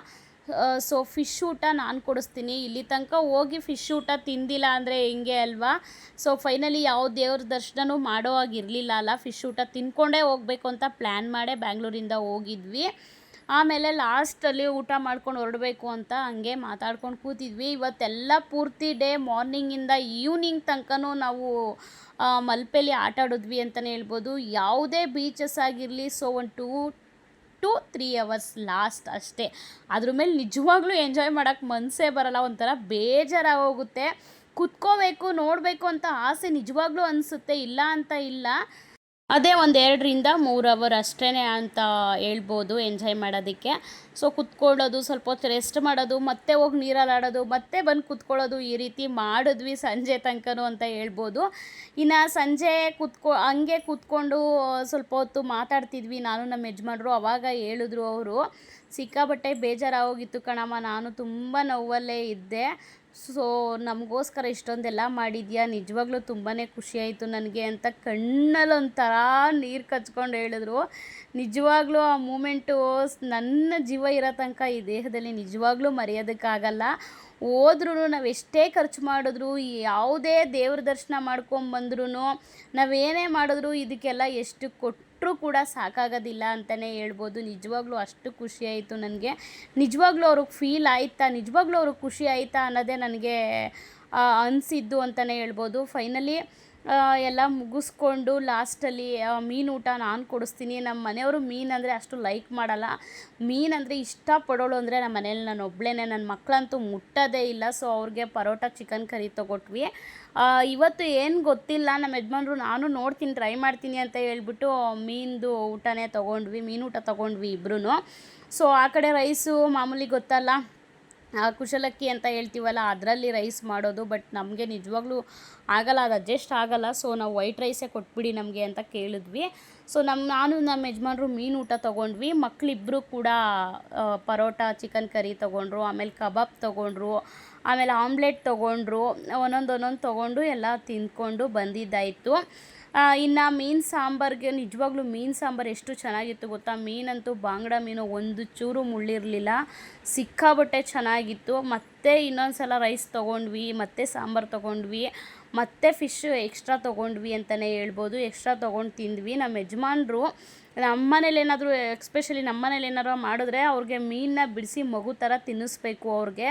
ಸೊ ಫಿಶ್ ಊಟ ನಾನು ಕೊಡಿಸ್ತೀನಿ. ಇಲ್ಲಿ ತನಕ ಹೋಗಿ ಫಿಶ್ ಊಟ ತಿಂದಿಲ್ಲ ಅಂದರೆ ಹೆಂಗೆ ಅಲ್ವಾ. ಸೊ ಫೈನಲಿ ಯಾವ ದೇವ್ರ ದರ್ಶನವೂ ಮಾಡೋ ಆಗಿರಲಿಲ್ಲ ಅಲ್ಲ, ಫಿಶ್ ಊಟ ತಿಂದ್ಕೊಂಡೇ ಹೋಗಬೇಕು ಅಂತ ಪ್ಲ್ಯಾನ್ ಮಾಡೇ ಬ್ಯಾಂಗ್ಳೂರಿಂದ ಹೋಗಿದ್ವಿ. ಆಮೇಲೆ ಲಾಸ್ಟಲ್ಲಿ ಊಟ ಮಾಡ್ಕೊಂಡು ಹೊರಡಬೇಕು ಅಂತ ಹಂಗೆ ಮಾತಾಡ್ಕೊಂಡು ಕೂತಿದ್ವಿ. ಇವತ್ತೆಲ್ಲ ಪೂರ್ತಿ ಡೇ ಮಾರ್ನಿಂಗಿಂದ ಈವ್ನಿಂಗ್ ತನಕನೂ ನಾವು ಮಲ್ಪೆಲಿ ಆಟ ಆಡಿದ್ವಿ ಅಂತಲೇ ಹೇಳ್ಬೋದು. ಯಾವುದೇ ಬೀಚಸ್ ಆಗಿರಲಿ, ಸೊ ಒಂದು 2 to 3 hours ಲಾಸ್ಟ್ ಅಷ್ಟೇ. ಅದ್ರ ಮೇಲೆ ನಿಜವಾಗ್ಲೂ ಎಂಜಾಯ್ ಮಾಡೋಕ್ಕೆ ಮನಸ್ಸೇ ಬರೋಲ್ಲ. ಒಂಥರ ಬೇಜಾರಾಗೋಗುತ್ತೆ. ಕುತ್ಕೋಬೇಕು, ನೋಡಬೇಕು ಅಂತ ಆಸೆ ನಿಜವಾಗ್ಲೂ ಅನಿಸುತ್ತೆ, ಇಲ್ಲ ಅಂತ ಇಲ್ಲ. ಅದೇ ಒಂದು 2 ರಿಂದ 3 ಅವರ್ ಅಷ್ಟೇ ಅಂತ ಹೇಳ್ಬೋದು ಎಂಜಾಯ್ ಮಾಡೋದಕ್ಕೆ. ಸೊ ಕುತ್ಕೊಳ್ಳೋದು, ಸ್ವಲ್ಪ ಹೊತ್ತು ರೆಸ್ಟ್ ಮಾಡೋದು, ಮತ್ತೆ ಹೋಗಿ ನೀರಲ್ಲಿ ಆಡೋದು, ಮತ್ತೆ ಬಂದು ಕುತ್ಕೊಳ್ಳೋದು, ಈ ರೀತಿ ಮಾಡಿದ್ವಿ ಸಂಜೆ ತನಕನೂ ಅಂತ ಹೇಳ್ಬೋದು. ಇನ್ನು ಸಂಜೆ ಹಂಗೆ ಕೂತ್ಕೊಂಡು ಸ್ವಲ್ಪ ಹೊತ್ತು ಮಾತಾಡ್ತಿದ್ವಿ ನಾನು ನಮ್ಮ ಯಜಮಾನ್ರು. ಆವಾಗ ಹೇಳಿದ್ರು ಅವರು, ಸಿಕ್ಕಾಪಟ್ಟೆ ಬೇಜಾರಾಗೋಗಿತ್ತು ಕಣಮ್ಮ, ನಾನು ತುಂಬ ನೋವಲ್ಲೇ ಇದ್ದೆ. ಸೊ ನಮಗೋಸ್ಕರ ಇಷ್ಟೊಂದೆಲ್ಲ ಮಾಡಿದ್ಯಾ, ನಿಜವಾಗ್ಲೂ ತುಂಬಾ ಖುಷಿಯಾಯಿತು ನನಗೆ ಅಂತ ಕಣ್ಣಲ್ಲಿ ಒಂಥರ ನೀರು ಕಚ್ಕೊಂಡು ಹೇಳಿದ್ರು. ನಿಜವಾಗ್ಲೂ ಆ ಮೂಮೆಂಟು ನನ್ನ ಜೀವ ಇರೋ ತನಕ ಈ ದೇಹದಲ್ಲಿ ನಿಜವಾಗ್ಲೂ ಮರೆಯೋದಕ್ಕಾಗಲ್ಲ. ಹೋದ್ರೂ ನಾವು ಎಷ್ಟೇ ಖರ್ಚು ಮಾಡಿದ್ರು, ಯಾವುದೇ ದೇವ್ರ ದರ್ಶನ ಮಾಡ್ಕೊಂಬಂದ್ರೂ, ನಾವೇನೇ ಮಾಡಿದ್ರು ಇದಕ್ಕೆಲ್ಲ ಎಷ್ಟು ಕೊಟ್ಟರೂ ಕೂಡ ಸಾಕಾಗೋದಿಲ್ಲ ಅಂತಲೇ ಹೇಳ್ಬೋದು. ನಿಜವಾಗ್ಲೂ ಅಷ್ಟು ಖುಷಿಯಾಯಿತು ನನಗೆ. ನಿಜವಾಗ್ಲೂ ಅವ್ರಿಗೆ ಫೀಲ್ ಆಯಿತಾ, ನಿಜವಾಗ್ಲೂ ಅವ್ರಿಗೆ ಖುಷಿ ಆಯಿತಾ ಅನ್ನೋದೇ ನನಗೆ ಅನಿಸಿದ್ದು ಅಂತಲೇ ಹೇಳ್ಬೋದು. ಫೈನಲಿ ಎಲ್ಲ ಮುಗಿಸ್ಕೊಂಡು ಲಾಸ್ಟಲ್ಲಿ ಮೀನು ಊಟ ನಾನು ಕೊಡಿಸ್ತೀನಿ. ನಮ್ಮ ಮನೆಯವರು ಮೀನಂದರೆ ಅಷ್ಟು ಲೈಕ್ ಮಾಡಲ್ಲ. ಮೀನಂದರೆ ಇಷ್ಟಪಡೋಳು ಅಂದರೆ ನಮ್ಮ ಮನೇಲಿ ನಾನು ಒಬ್ಬಳೇ, ನನ್ನ ಮಕ್ಕಳಂತೂ ಮುಟ್ಟೋದೇ ಇಲ್ಲ. ಸೊ ಅವ್ರಿಗೆ ಪರೋಟ ಚಿಕನ್ ಕರಿ ತೊಗೊಟ್ವಿ. ಇವತ್ತು ಏನು ಗೊತ್ತಿಲ್ಲ, ನಮ್ಮ ಯಜಮಾನ್ರು ನಾನು ನೋಡ್ತೀನಿ, ಟ್ರೈ ಮಾಡ್ತೀನಿ ಅಂತ ಹೇಳ್ಬಿಟ್ಟು ಮೀನ್ದು ಊಟನೇ ತೊಗೊಂಡ್ವಿ, ಮೀನು ಊಟ ತೊಗೊಂಡ್ವಿ ಇಬ್ಬರೂ. ಸೊ ಆ ಕಡೆ ರೈಸು ಮಾಮೂಲಿ ಗೊತ್ತಲ್ಲ, ಕುಶಲಕ್ಕಿ ಅಂತ ಹೇಳ್ತೀವಲ್ಲ ಅದರಲ್ಲಿ ರೈಸ್ ಮಾಡೋದು. ಬಟ್ ನಮಗೆ ನಿಜವಾಗ್ಲೂ ಆಗಲ್ಲ, ಅದು ಅಡ್ಜಸ್ಟ್ ಆಗಲ್ಲ. ಸೊ ನಾವು ವೈಟ್ ರೈಸೇ ಕೊಟ್ಬಿಡಿ ನಮಗೆ ಅಂತ ಕೇಳಿದ್ವಿ. ಸೊ ನಾನು ನಮ್ಮ ಯಜಮಾನ್ರು ಮೀನು ಊಟ ತೊಗೊಂಡ್ವಿ. ಮಕ್ಕಳಿಬ್ಬರು ಕೂಡ ಪರೋಟ ಚಿಕನ್ ಕರಿ ತೊಗೊಂಡ್ರು, ಆಮೇಲೆ ಕಬಾಬ್ ತೊಗೊಂಡ್ರು, ಆಮೇಲೆ ಆಮ್ಲೆಟ್ ತೊಗೊಂಡ್ರು. ಒಂದೊಂದು ತೊಗೊಂಡು ಎಲ್ಲ ತಿಂದ್ಕೊಂಡು ಬಂದಿದ್ದಾಯಿತು. ಇನ್ನು ಮೀನು ಸಾಂಬಾರಿಗೆ ನಿಜವಾಗ್ಲೂ ಮೀನು ಸಾಂಬಾರು ಎಷ್ಟು ಚೆನ್ನಾಗಿತ್ತು ಗೊತ್ತಾ. ಮೀನಂತೂ ಬಾಂಗ್ಡಾ ಮೀನು ಒಂದು ಚೂರು ಮುಳ್ಳಿರಲಿಲ್ಲ, ಸಿಕ್ಕಾಬಟ್ಟೆ ಚೆನ್ನಾಗಿತ್ತು. ಮತ್ತು ಇನ್ನೊಂದು ಸಲ ರೈಸ್ ತೊಗೊಂಡ್ವಿ, ಮತ್ತು ಸಾಂಬಾರು ತೊಗೊಂಡ್ವಿ, ಮತ್ತು ಫಿಶ್ ಎಕ್ಸ್ಟ್ರಾ ತೊಗೊಂಡ್ವಿ ಅಂತಲೇ ಹೇಳ್ಬೋದು. ಎಕ್ಸ್ಟ್ರಾ ತೊಗೊಂಡು ತಿಂದ್ವಿ. ನಮ್ಮ ಯಜಮಾನ್ರು ನಮ್ಮನೇಲಿ ಏನಾದರೂ ಎಕ್ಸ್ಪೆಷಲಿ ನಮ್ಮನೇಲಿ ಏನಾದ್ರು ಮಾಡಿದ್ರೆ ಅವ್ರಿಗೆ ಮೀನನ್ನ ಬಿಡಿಸಿ ಮಗು ಥರ ತಿನ್ನಿಸ್ಬೇಕು ಅವ್ರಿಗೆ.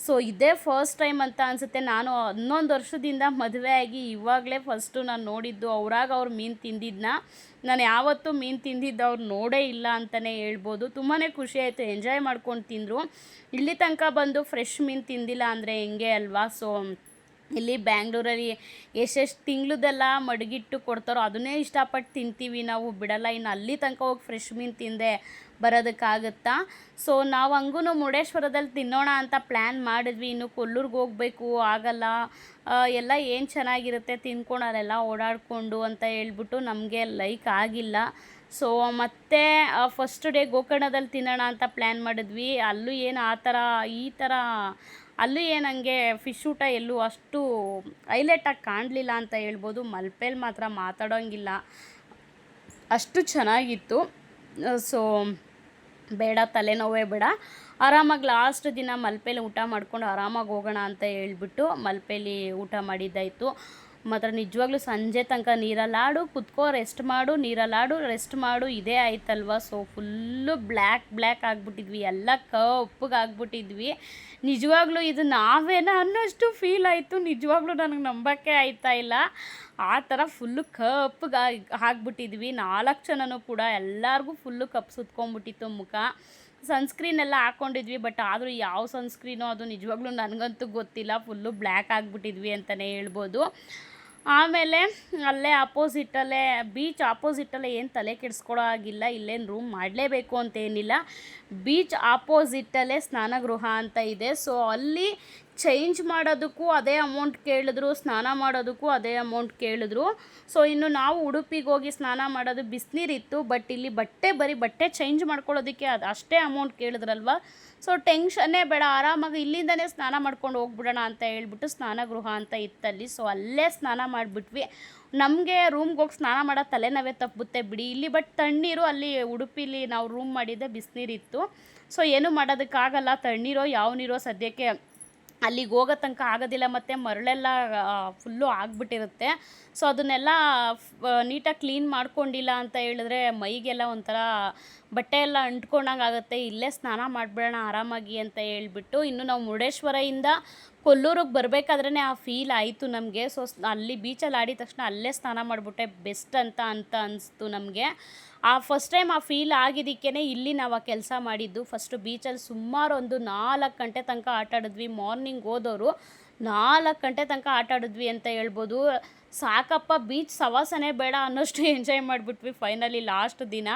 ಸೊ ಇದೇ ಫಸ್ಟ್ ಟೈಮ್ ಅಂತ ಅನಿಸುತ್ತೆ. ನಾನು 11 ವರ್ಷದಿಂದ ಮದುವೆ ಆಗಿ ಇವಾಗಲೇ ಫಸ್ಟು ನಾನು ನೋಡಿದ್ದು. ಅವ್ರು ಮೀನು ತಿಂದಿದ್ದನ್ನ ನಾನು ಯಾವತ್ತೂ ಮೀನು ತಿಂದಿದ್ದು ಅವ್ರು ನೋಡೇ ಇಲ್ಲ ಅಂತಲೇ ಹೇಳ್ಬೋದು. ತುಂಬಾ ಖುಷಿ ಆಯಿತು, ಎಂಜಾಯ್ ಮಾಡ್ಕೊಂಡು ತಿಂದರು. ಇಲ್ಲಿ ತನಕ ಬಂದು ಫ್ರೆಶ್ ಮೀನು ತಿಂದಿಲ್ಲ ಅಂದರೆ ಹೆಂಗೆ ಅಲ್ವಾ. ಸೊ ಇಲ್ಲಿ ಬ್ಯಾಂಗ್ಳೂರಲ್ಲಿ ಎಷ್ಟೆಷ್ಟು ತಿಂಗ್ಳದೆಲ್ಲ ಮಡಗಿಟ್ಟು ಕೊಡ್ತಾರೋ ಅದನ್ನೇ ಇಷ್ಟಪಟ್ಟು ತಿಂತೀವಿ ನಾವು, ಬಿಡಲ್ಲ. ಇನ್ನು ಅಲ್ಲಿ ತನಕ ಹೋಗಿ ಫ್ರೆಶ್ ಮೀನು ತಿಂದೆ ಬರೋದಕ್ಕಾಗುತ್ತಾ. ಸೊ ನಾವು ಹಂಗೂ ಮುರುಡೇಶ್ವರದಲ್ಲಿ ತಿನ್ನೋಣ ಅಂತ ಪ್ಲ್ಯಾನ್ ಮಾಡಿದ್ವಿ. ಇನ್ನು ಕೊಲ್ಲೂರಿಗೆ ಹೋಗಬೇಕು, ಆಗಲ್ಲ. ಎಲ್ಲ ಏನು ಚೆನ್ನಾಗಿರುತ್ತೆ ತಿನ್ಕೊಂಡು ಅಲ್ಲೆಲ್ಲ ಓಡಾಡಿಕೊಂಡು ಅಂತ ಹೇಳ್ಬಿಟ್ಟು ನಮಗೆ ಲೈಕ್ ಆಗಿಲ್ಲ. ಸೊ ಮತ್ತೆ ಫಸ್ಟ್ ಡೇ ಗೋಕರ್ಣದಲ್ಲಿ ತಿನ್ನೋಣ ಅಂತ ಪ್ಲ್ಯಾನ್ ಮಾಡಿದ್ವಿ. ಅಲ್ಲೂ ಏನು ಆ ಥರ ಈ ಥರ ಅಲ್ಲೂ ಏನು ಹಂಗೆ ಫಿಶ್ ಊಟ ಎಲ್ಲೂ ಅಷ್ಟು ಹೈಲೈಟಾಗಿ ಕಾಣಲಿಲ್ಲ ಅಂತ ಹೇಳ್ಬೋದು. ಮಲ್ಪೆಯಲ್ಲಿ ಮಾತ್ರ ಮಾತಾಡೋಂಗಿಲ್ಲ, ಅಷ್ಟು ಚೆನ್ನಾಗಿತ್ತು. ಸೊ ಬೇಡ, ತಲೆನೋವೇ ಬೇಡ, ಆರಾಮಾಗಿ ಲಾಸ್ಟ್ ದಿನ ಮಲ್ಪೆಯಲ್ಲಿ ಊಟ ಮಾಡ್ಕೊಂಡು ಆರಾಮಾಗಿ ಹೋಗೋಣ ಅಂತ ಹೇಳ್ಬಿಟ್ಟು ಮಲ್ಪೆಯಲ್ಲಿ ಊಟ ಮಾಡಿದ್ದಾಯಿತು. ಮಾತ್ರ ನಿಜವಾಗ್ಲೂ ಸಂಜೆ ತನಕ ನೀರಲ್ಲಾಡು, ಕುತ್ಕೋ ರೆಸ್ಟ್ ಮಾಡು, ನೀರಲ್ಲಾಡು ರೆಸ್ಟ್ ಮಾಡು, ಇದೇ ಆಯ್ತಲ್ವ. ಸೊ ಫುಲ್ಲು ಬ್ಲ್ಯಾಕ್ ಆಗಿಬಿಟ್ಟಿದ್ವಿ, ಎಲ್ಲ ಕಪ್ಪಗಾಗ್ಬಿಟ್ಟಿದ್ವಿ. ನಿಜವಾಗ್ಲೂ ಇದು ನಾವೇನ ಅನ್ನೋಷ್ಟು ಫೀಲ್ ಆಯಿತು. ನಿಜವಾಗ್ಲೂ ನನಗೆ ನಂಬೋಕ್ಕೆ ಆಯ್ತಾ ಇಲ್ಲ, ಆ ಥರ ಫುಲ್ಲು ಆಗ್ಬಿಟ್ಟಿದ್ವಿ. 4 ಜನನೂ ಕೂಡ ಎಲ್ಲರಿಗೂ ಫುಲ್ಲು ಕಪ್ಪು ಸುತ್ಕೊಂಡ್ಬಿಟ್ಟಿತ್ತು ಮುಖ. ಸನ್ಸ್ಕ್ರೀನ್ ಎಲ್ಲ ಹಾಕ್ಕೊಂಡಿದ್ವಿ, ಬಟ್ ಆದರೂ ಯಾವ ಸನ್ಸ್ಕ್ರೀನೋ ಅದು ನಿಜವಾಗ್ಲೂ ನನಗಂತೂ ಗೊತ್ತಿಲ್ಲ. ಫುಲ್ಲು ಬ್ಲ್ಯಾಕ್ ಆಗಿಬಿಟ್ಟಿದ್ವಿ ಅಂತಲೇ ಹೇಳ್ಬೋದು. ಆಮೇಲೆ ಅಲ್ಲೇ ಆಪೋಸಿಟಲ್ಲೇ ಬೀಚ್ ಆಪೋಸಿಟಲ್ಲೇ ಏನು ತಲೆ ಕೆಡಿಸ್ಕೊಳ್ಳೋ ಆಗಿಲ್ಲ, ಇಲ್ಲೇನು ರೂಮ್ ಮಾಡಲೇಬೇಕು ಅಂತೇನಿಲ್ಲ. ಬೀಚ್ ಆಪೋಸಿಟಲ್ಲೇ ಸ್ನಾನಗೃಹ ಅಂತ ಇದೆ. ಸೊ ಅಲ್ಲಿ ಚೇಂಜ್ ಮಾಡೋದಕ್ಕೂ ಅದೇ ಅಮೌಂಟ್ ಕೇಳಿದ್ರು, ಸ್ನಾನ ಮಾಡೋದಕ್ಕೂ ಅದೇ ಅಮೌಂಟ್ ಕೇಳಿದ್ರು. ಸೊ ಇನ್ನು ನಾವು ಉಡುಪಿಗೆ ಹೋಗಿ ಸ್ನಾನ ಮಾಡೋದು ಬಿಸಿನೀರಿತ್ತು, ಬಟ್ ಇಲ್ಲಿ ಬರೀ ಬಟ್ಟೆ ಚೇಂಜ್ ಮಾಡ್ಕೊಳ್ಳೋದಕ್ಕೆ ಅದು ಅಷ್ಟೇ ಅಮೌಂಟ್ ಕೇಳಿದ್ರಲ್ವ. ಸೊ ಟೆನ್ಷನ್ನೇ ಬೇಡ, ಆರಾಮಾಗಿ ಇಲ್ಲಿಂದನೇ ಸ್ನಾನ ಮಾಡ್ಕೊಂಡು ಹೋಗ್ಬಿಡೋಣ ಅಂತ ಹೇಳ್ಬಿಟ್ಟು ಸ್ನಾನಗೃಹ ಅಂತ ಇತ್ತಲ್ಲಿ. ಸೊ ಅಲ್ಲೇ ಸ್ನಾನ ಮಾಡಿಬಿಟ್ವಿ. ನಮಗೆ ರೂಮ್ಗೆ ಹೋಗಿ ಸ್ನಾನ ಮಾಡೋ ತಲೆನೋವೇ ತಪ್ಪುತ್ತೆ ಬಿಡಿ. ಇಲ್ಲಿ ಬಟ್ ತಣ್ಣೀರು, ಅಲ್ಲಿ ಉಡುಪಿಲಿ ನಾವು ರೂಮ್ ಮಾಡಿದ್ದೆ ಬಿಸಿನೀರಿತ್ತು. ಸೊ ಏನೂ ಮಾಡೋದಕ್ಕಾಗಲ್ಲ, ತಣ್ಣೀರೋ ಯಾವ ನೀರೋ ಸದ್ಯಕ್ಕೆ ಅಲ್ಲಿಗೆ ಹೋಗೋ ತನಕ ಆಗೋದಿಲ್ಲ. ಮತ್ತು ಮರಳೆಲ್ಲ ಫುಲ್ಲು ಆಗಿಬಿಟ್ಟಿರುತ್ತೆ. ಸೊ ಅದನ್ನೆಲ್ಲ ನೀಟಾಗಿ ಕ್ಲೀನ್ ಮಾಡ್ಕೊಂಡಿಲ್ಲ ಅಂತ ಹೇಳಿದ್ರೆ ಮೈಗೆಲ್ಲ ಒಂಥರ ಬಟ್ಟೆ ಎಲ್ಲ ಅಂಟ್ಕೊಂಡಂಗೆ ಆಗುತ್ತೆ. ಇಲ್ಲೇ ಸ್ನಾನ ಮಾಡಿಬಿಡೋಣ ಆರಾಮಾಗಿ ಅಂತ ಹೇಳ್ಬಿಟ್ಟು ಇನ್ನು ನಾವು ಮುರುಡೇಶ್ವರದಿಂದ ಕೊಲ್ಲೂರಿಗೆ ಬರಬೇಕಾದ್ರೇ ಆ ಫೀಲ್ ಆಯಿತು ನಮಗೆ. ಸೊ ಅಲ್ಲಿ ಬೀಚಲ್ಲಿ ಆಡಿದ ತಕ್ಷಣ ಅಲ್ಲೇ ಸ್ನಾನ ಮಾಡಿಬಿಟ್ಟೆ ಬೆಸ್ಟ್ ಅಂತ ಅನಿಸ್ತು ನಮಗೆ. ಆ ಫಸ್ಟ್ ಟೈಮ್ ಆ ಫೀಲ್ ಆಗಿದ್ದಕ್ಕೇ ಇಲ್ಲಿ ನಾವು ಆ ಕೆಲಸ ಮಾಡಿದ್ದು. ಫಸ್ಟು ಬೀಚಲ್ಲಿ ಸುಮಾರು ಒಂದು 4 ಗಂಟೆ ತನಕ ಆಟಾಡಿದ್ವಿ. ಮಾರ್ನಿಂಗ್ ಹೋದವರು 4 ಗಂಟೆ ತನಕ ಆಟಾಡಿದ್ವಿ ಅಂತ ಹೇಳ್ಬೋದು. ಸಾಕಪ್ಪ, ಬೀಚ್ ಸವಾಸನೆ ಬೇಡ ಅನ್ನೋಷ್ಟು ಎಂಜಾಯ್ ಮಾಡಿಬಿಟ್ವಿ. ಫೈನಲಿ ಲಾಸ್ಟ್ ದಿನ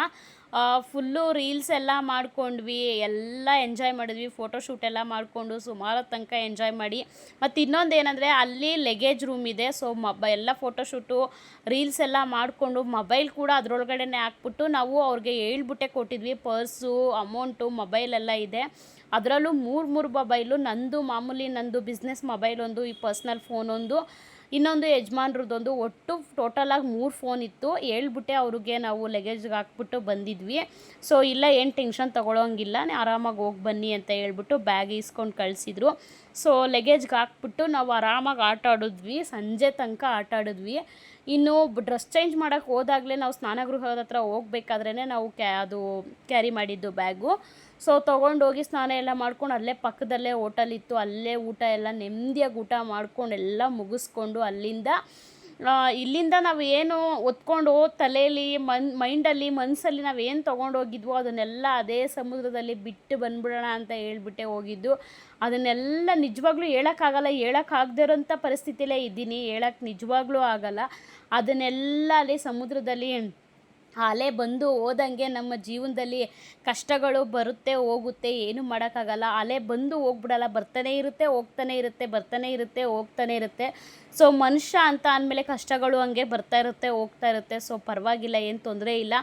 ಫುಲ್ಲು ರೀಲ್ಸ್ ಎಲ್ಲ ಮಾಡ್ಕೊಂಡ್ವಿ, ಎಲ್ಲ ಎಂಜಾಯ್ ಮಾಡಿದ್ವಿ. ಫೋಟೋಶೂಟ್ ಎಲ್ಲ ಮಾಡಿಕೊಂಡು ಸುಮಾರು ತನಕ ಎಂಜಾಯ್ ಮಾಡಿ, ಮತ್ತು ಇನ್ನೊಂದು ಏನಂದರೆ ಅಲ್ಲಿ ಲೆಗೇಜ್ ರೂಮ್ ಇದೆ. ಸೊ ಎಲ್ಲ ಫೋಟೋಶೂಟು ರೀಲ್ಸ್ ಎಲ್ಲ ಮಾಡಿಕೊಂಡು ಮೊಬೈಲ್ ಕೂಡ ಅದರೊಳಗಡೆ ಹಾಕ್ಬಿಟ್ಟು ನಾವು ಅವ್ರಿಗೆ ಹೇಳ್ಬಿಟ್ಟೆ ಕೊಟ್ಟಿದ್ವಿ. ಪರ್ಸು, ಅಮೌಂಟು, ಮೊಬೈಲೆಲ್ಲ ಇದೆ. ಅದರಲ್ಲೂ 3 ಮೊಬೈಲು, ನಂದು ಬಿಸ್ನೆಸ್ ಮೊಬೈಲ್ ಒಂದು, ಈ ಪರ್ಸ್ನಲ್ ಫೋನ್ ಒಂದು, ಇನ್ನೊಂದು ಯಜಮಾನ್ರದ್ದೊಂದು, ಒಟ್ಟು ಟೋಟಲಾಗಿ 3 ಫೋನ್ ಇತ್ತು. ಹೇಳ್ಬಿಟ್ಟೆ ಅವ್ರಿಗೆ ನಾವು ಲಗೇಜ್ಗೆ ಹಾಕ್ಬಿಟ್ಟು ಬಂದಿದ್ವಿ. ಸೊ ಇಲ್ಲ, ಏನು ಟೆನ್ಷನ್ ತೊಗೊಳೋಂಗಿಲ್ಲ, ಆರಾಮಾಗಿ ಹೋಗಿ ಬನ್ನಿ ಅಂತ ಹೇಳ್ಬಿಟ್ಟು ಬ್ಯಾಗ್ ಇಸ್ಕೊಂಡು ಕಳಿಸಿದ್ರು. ಸೊ ಲಗೇಜ್ಗೆ ಹಾಕ್ಬಿಟ್ಟು ನಾವು ಆರಾಮಾಗಿ ಆಟ ಆಡಿದ್ವಿ, ಸಂಜೆ ತನಕ ಆಟ ಆಡಿದ್ವಿ. ಇನ್ನು ಡ್ರೆಸ್ ಚೇಂಜ್ ಮಾಡೋಕ್ಕೆ ಹೋದಾಗಲೇ ನಾವು ಸ್ನಾನಗೃಹದ ಹತ್ರ ಹೋಗ್ಬೇಕಾದ್ರೇ ನಾವು ಅದು ಕ್ಯಾರಿ ಮಾಡಿದ್ದು ಬ್ಯಾಗು. ಸೊ ತೊಗೊಂಡೋಗಿ ಸ್ನಾನ ಎಲ್ಲ ಮಾಡ್ಕೊಂಡು ಅಲ್ಲೇ ಪಕ್ಕದಲ್ಲೇ ಹೋಟೆಲ್ ಇತ್ತು, ಅಲ್ಲೇ ಊಟ ಎಲ್ಲ ನೆಮ್ಮದಿಯಾಗಿ ಊಟ ಮಾಡ್ಕೊಂಡು ಎಲ್ಲ ಮುಗಿಸ್ಕೊಂಡು ಇಲ್ಲಿಂದ ನಾವು ಏನು ಹೊತ್ಕೊಂಡು ತಲೆಯಲ್ಲಿ ಮೈಂಡಲ್ಲಿ ಮನಸ್ಸಲ್ಲಿ ನಾವು ಏನು ತೊಗೊಂಡೋಗಿದ್ವೋ ಅದನ್ನೆಲ್ಲ ಅದೇ ಸಮುದ್ರದಲ್ಲಿ ಬಿಟ್ಟು ಬಂದ್ಬಿಡೋಣ ಅಂತ ಹೇಳ್ಬಿಟ್ಟೆ ಹೋಗಿದ್ದು. ಅದನ್ನೆಲ್ಲ ನಿಜವಾಗ್ಲೂ ಹೇಳೋಕ್ಕಾಗದೇ ಇರೋಂಥ ಪರಿಸ್ಥಿತಿಯಲ್ಲೇ ಇದ್ದೀನಿ, ಹೇಳೋಕ್ಕೆ ನಿಜವಾಗ್ಲೂ ಆಗಲ್ಲ. ಅದನ್ನೆಲ್ಲ ಅಲ್ಲಿ ಸಮುದ್ರದಲ್ಲಿ ಅಲೆ ಬಂದು ಹೋದಂಗೆ ನಮ್ಮ ಜೀವನದಲ್ಲಿ ಕಷ್ಟಗಳು ಬರುತ್ತೆ ಹೋಗುತ್ತೆ, ಏನು ಮಾಡೋಕ್ಕಾಗಲ್ಲ. ಅಲೆ ಬಂದು ಹೋಗ್ಬಿಡಲ್ಲ, ಬರ್ತಾನೆ ಇರುತ್ತೆ ಹೋಗ್ತಾನೆ ಇರುತ್ತೆ, ಬರ್ತಾನೆ ಇರುತ್ತೆ ಹೋಗ್ತಾನೆ ಇರುತ್ತೆ. ಸೊ ಮನುಷ್ಯ ಅಂತ ಅಂದಮೇಲೆ ಕಷ್ಟಗಳು ಹಂಗೆ ಬರ್ತಾ ಇರುತ್ತೆ ಹೋಗ್ತಾ ಇರುತ್ತೆ. ಸೊ ಪರವಾಗಿಲ್ಲ, ಏನು ತೊಂದರೆ ಇಲ್ಲ.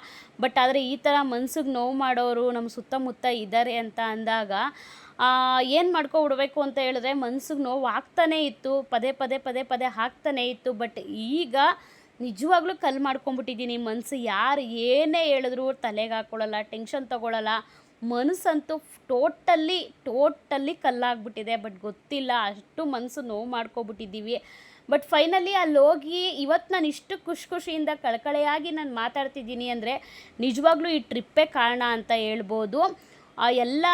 ಬಟ್ ಆದರೆ ಈ ಥರ ಮನ್ಸಿಗೆ ನೋವು ಮಾಡೋರು ನಮ್ಮ ಸುತ್ತಮುತ್ತ ಇದ್ದಾರೆ ಅಂತ ಅಂದಾಗ ಏನು ಮಾಡ್ಕೊಬಿಡ್ಬೇಕು ಅಂತ ಹೇಳಿದ್ರೆ ಮನ್ಸಿಗೆ ನೋವು ಆಗ್ತಾನೇ ಇತ್ತು, ಪದೇ ಆಗ್ತಾನೇ ಇತ್ತು. ಬಟ್ ಈಗ ನಿಜವಾಗ್ಲೂ ಕಲ್ಲು ಮಾಡ್ಕೊಂಬಿಟ್ಟಿದ್ದೀನಿ. ಮನಸ್ಸು ಯಾರು ಏನೇ ಹೇಳಿದ್ರು ತಲೆಗೆ ಹಾಕ್ಕೊಳ್ಳಲ್ಲ, ಟೆನ್ಷನ್ ತೊಗೊಳ್ಳಲ್ಲ. ಮನಸ್ಸಂತೂ ಟೋಟಲಿ ಕಲ್ಲಾಗ್ಬಿಟ್ಟಿದೆ. ಬಟ್ ಗೊತ್ತಿಲ್ಲ, ಅಷ್ಟು ಮನಸ್ಸು ನೋವು ಮಾಡ್ಕೊಬಿಟ್ಟಿದ್ದೀವಿ. ಬಟ್ ಫೈನಲಿ ಅಲ್ಲಿ ಹೋಗಿ ಇವತ್ತು ನಾನು ಇಷ್ಟು ಖುಷಿಯಿಂದ ಕಳಕಳೆಯಾಗಿ ನಾನು ಮಾತಾಡ್ತಿದ್ದೀನಿ ಅಂದರೆ ನಿಜವಾಗ್ಲೂ ಈ ಟ್ರಿಪ್ಪೇ ಕಾರಣ ಅಂತ ಹೇಳ್ಬೋದು. ಎಲ್ಲ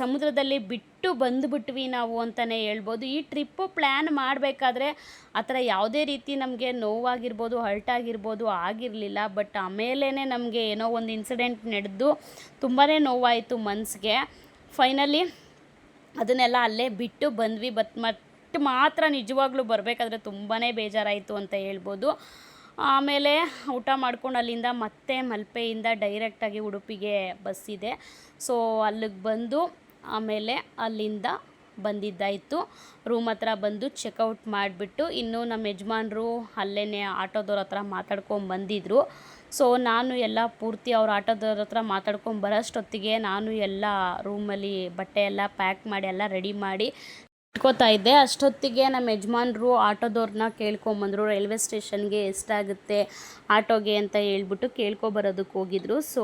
ಸಮುದ್ರದಲ್ಲಿ ಬಿಟ್ಟು ಬಂದುಬಿಟ್ವಿ ನಾವು ಅಂತಲೇ ಹೇಳ್ಬೋದು. ಈ ಟ್ರಿಪ್ಪು ಪ್ಲ್ಯಾನ್ ಮಾಡಬೇಕಾದ್ರೆ ಆ ಥರ ಯಾವುದೇ ರೀತಿ ನಮಗೆ ನೋವಾಗಿರ್ಬೋದು, ಹರ್ಟ್ ಆಗಿರ್ಬೋದು ಆಗಿರಲಿಲ್ಲ. ಬಟ್ ಆಮೇಲೇ ನಮಗೆ ಏನೋ ಒಂದು ಇನ್ಸಿಡೆಂಟ್ ನಡೆದು ತುಂಬಾ ನೋವಾಯಿತು ಮನಸ್ಸಿಗೆ. ಫೈನಲಿ ಅದನ್ನೆಲ್ಲ ಅಲ್ಲೇ ಬಿಟ್ಟು ಬಂದ್ವಿ. ಮತ್ತೆ ಮಾತ್ರ ನಿಜವಾಗ್ಲೂ ಬರಬೇಕಾದ್ರೆ ತುಂಬಾ ಬೇಜಾರಾಯಿತು ಅಂತ ಹೇಳ್ಬೋದು. ಆಮೇಲೆ ಊಟ ಮಾಡ್ಕೊಂಡು ಅಲ್ಲಿಂದ ಮತ್ತೆ ಮಲ್ಪೆಯಿಂದ ಡೈರೆಕ್ಟಾಗಿ ಉಡುಪಿಗೆ ಬಸ್ ಇದೆ. ಸೊ ಅಲ್ಲಿಗೆ ಬಂದು ಆಮೇಲೆ ಅಲ್ಲಿಂದ ಬಂದಿದ್ದಾಯಿತು. ರೂಮ್ ಹತ್ರ ಬಂದು ಚೆಕ್ಔಟ್ ಮಾಡಿಬಿಟ್ಟು ಇನ್ನು ನಮ್ಮ ಯಜಮಾನ್ರು ಅಲ್ಲೇ ಆಟೋದವ್ರ ಹತ್ರ ಮಾತಾಡ್ಕೊಂಡು ಬಂದಿದ್ದರು. ಸೊ ನಾನು ಎಲ್ಲ ಪೂರ್ತಿ ಅವ್ರ ಆಟೋದವ್ರ ಹತ್ರ ಮಾತಾಡ್ಕೊಂಡು ಬರೋಷ್ಟೊತ್ತಿಗೆ ನಾನು ಎಲ್ಲ ರೂಮಲ್ಲಿ ಬಟ್ಟೆ ಎಲ್ಲ ಪ್ಯಾಕ್ ಮಾಡಿ ಎಲ್ಲ ರೆಡಿ ಮಾಡಿ ಇಟ್ಕೋತಾ ಇದ್ದೆ. ಅಷ್ಟೊತ್ತಿಗೆ ನಮ್ಮ ಯಜಮಾನ್ರು ಆಟೋದವ್ರನ್ನ ಕೇಳ್ಕೊಂಬಂದರು. ರೈಲ್ವೆ ಸ್ಟೇಷನ್ಗೆ ಎಷ್ಟಾಗುತ್ತೆ ಆಟೋಗೆ ಅಂತ ಹೇಳ್ಬಿಟ್ಟು ಕೇಳ್ಕೊಬರೋದಕ್ಕೆ ಹೋಗಿದ್ರು. ಸೊ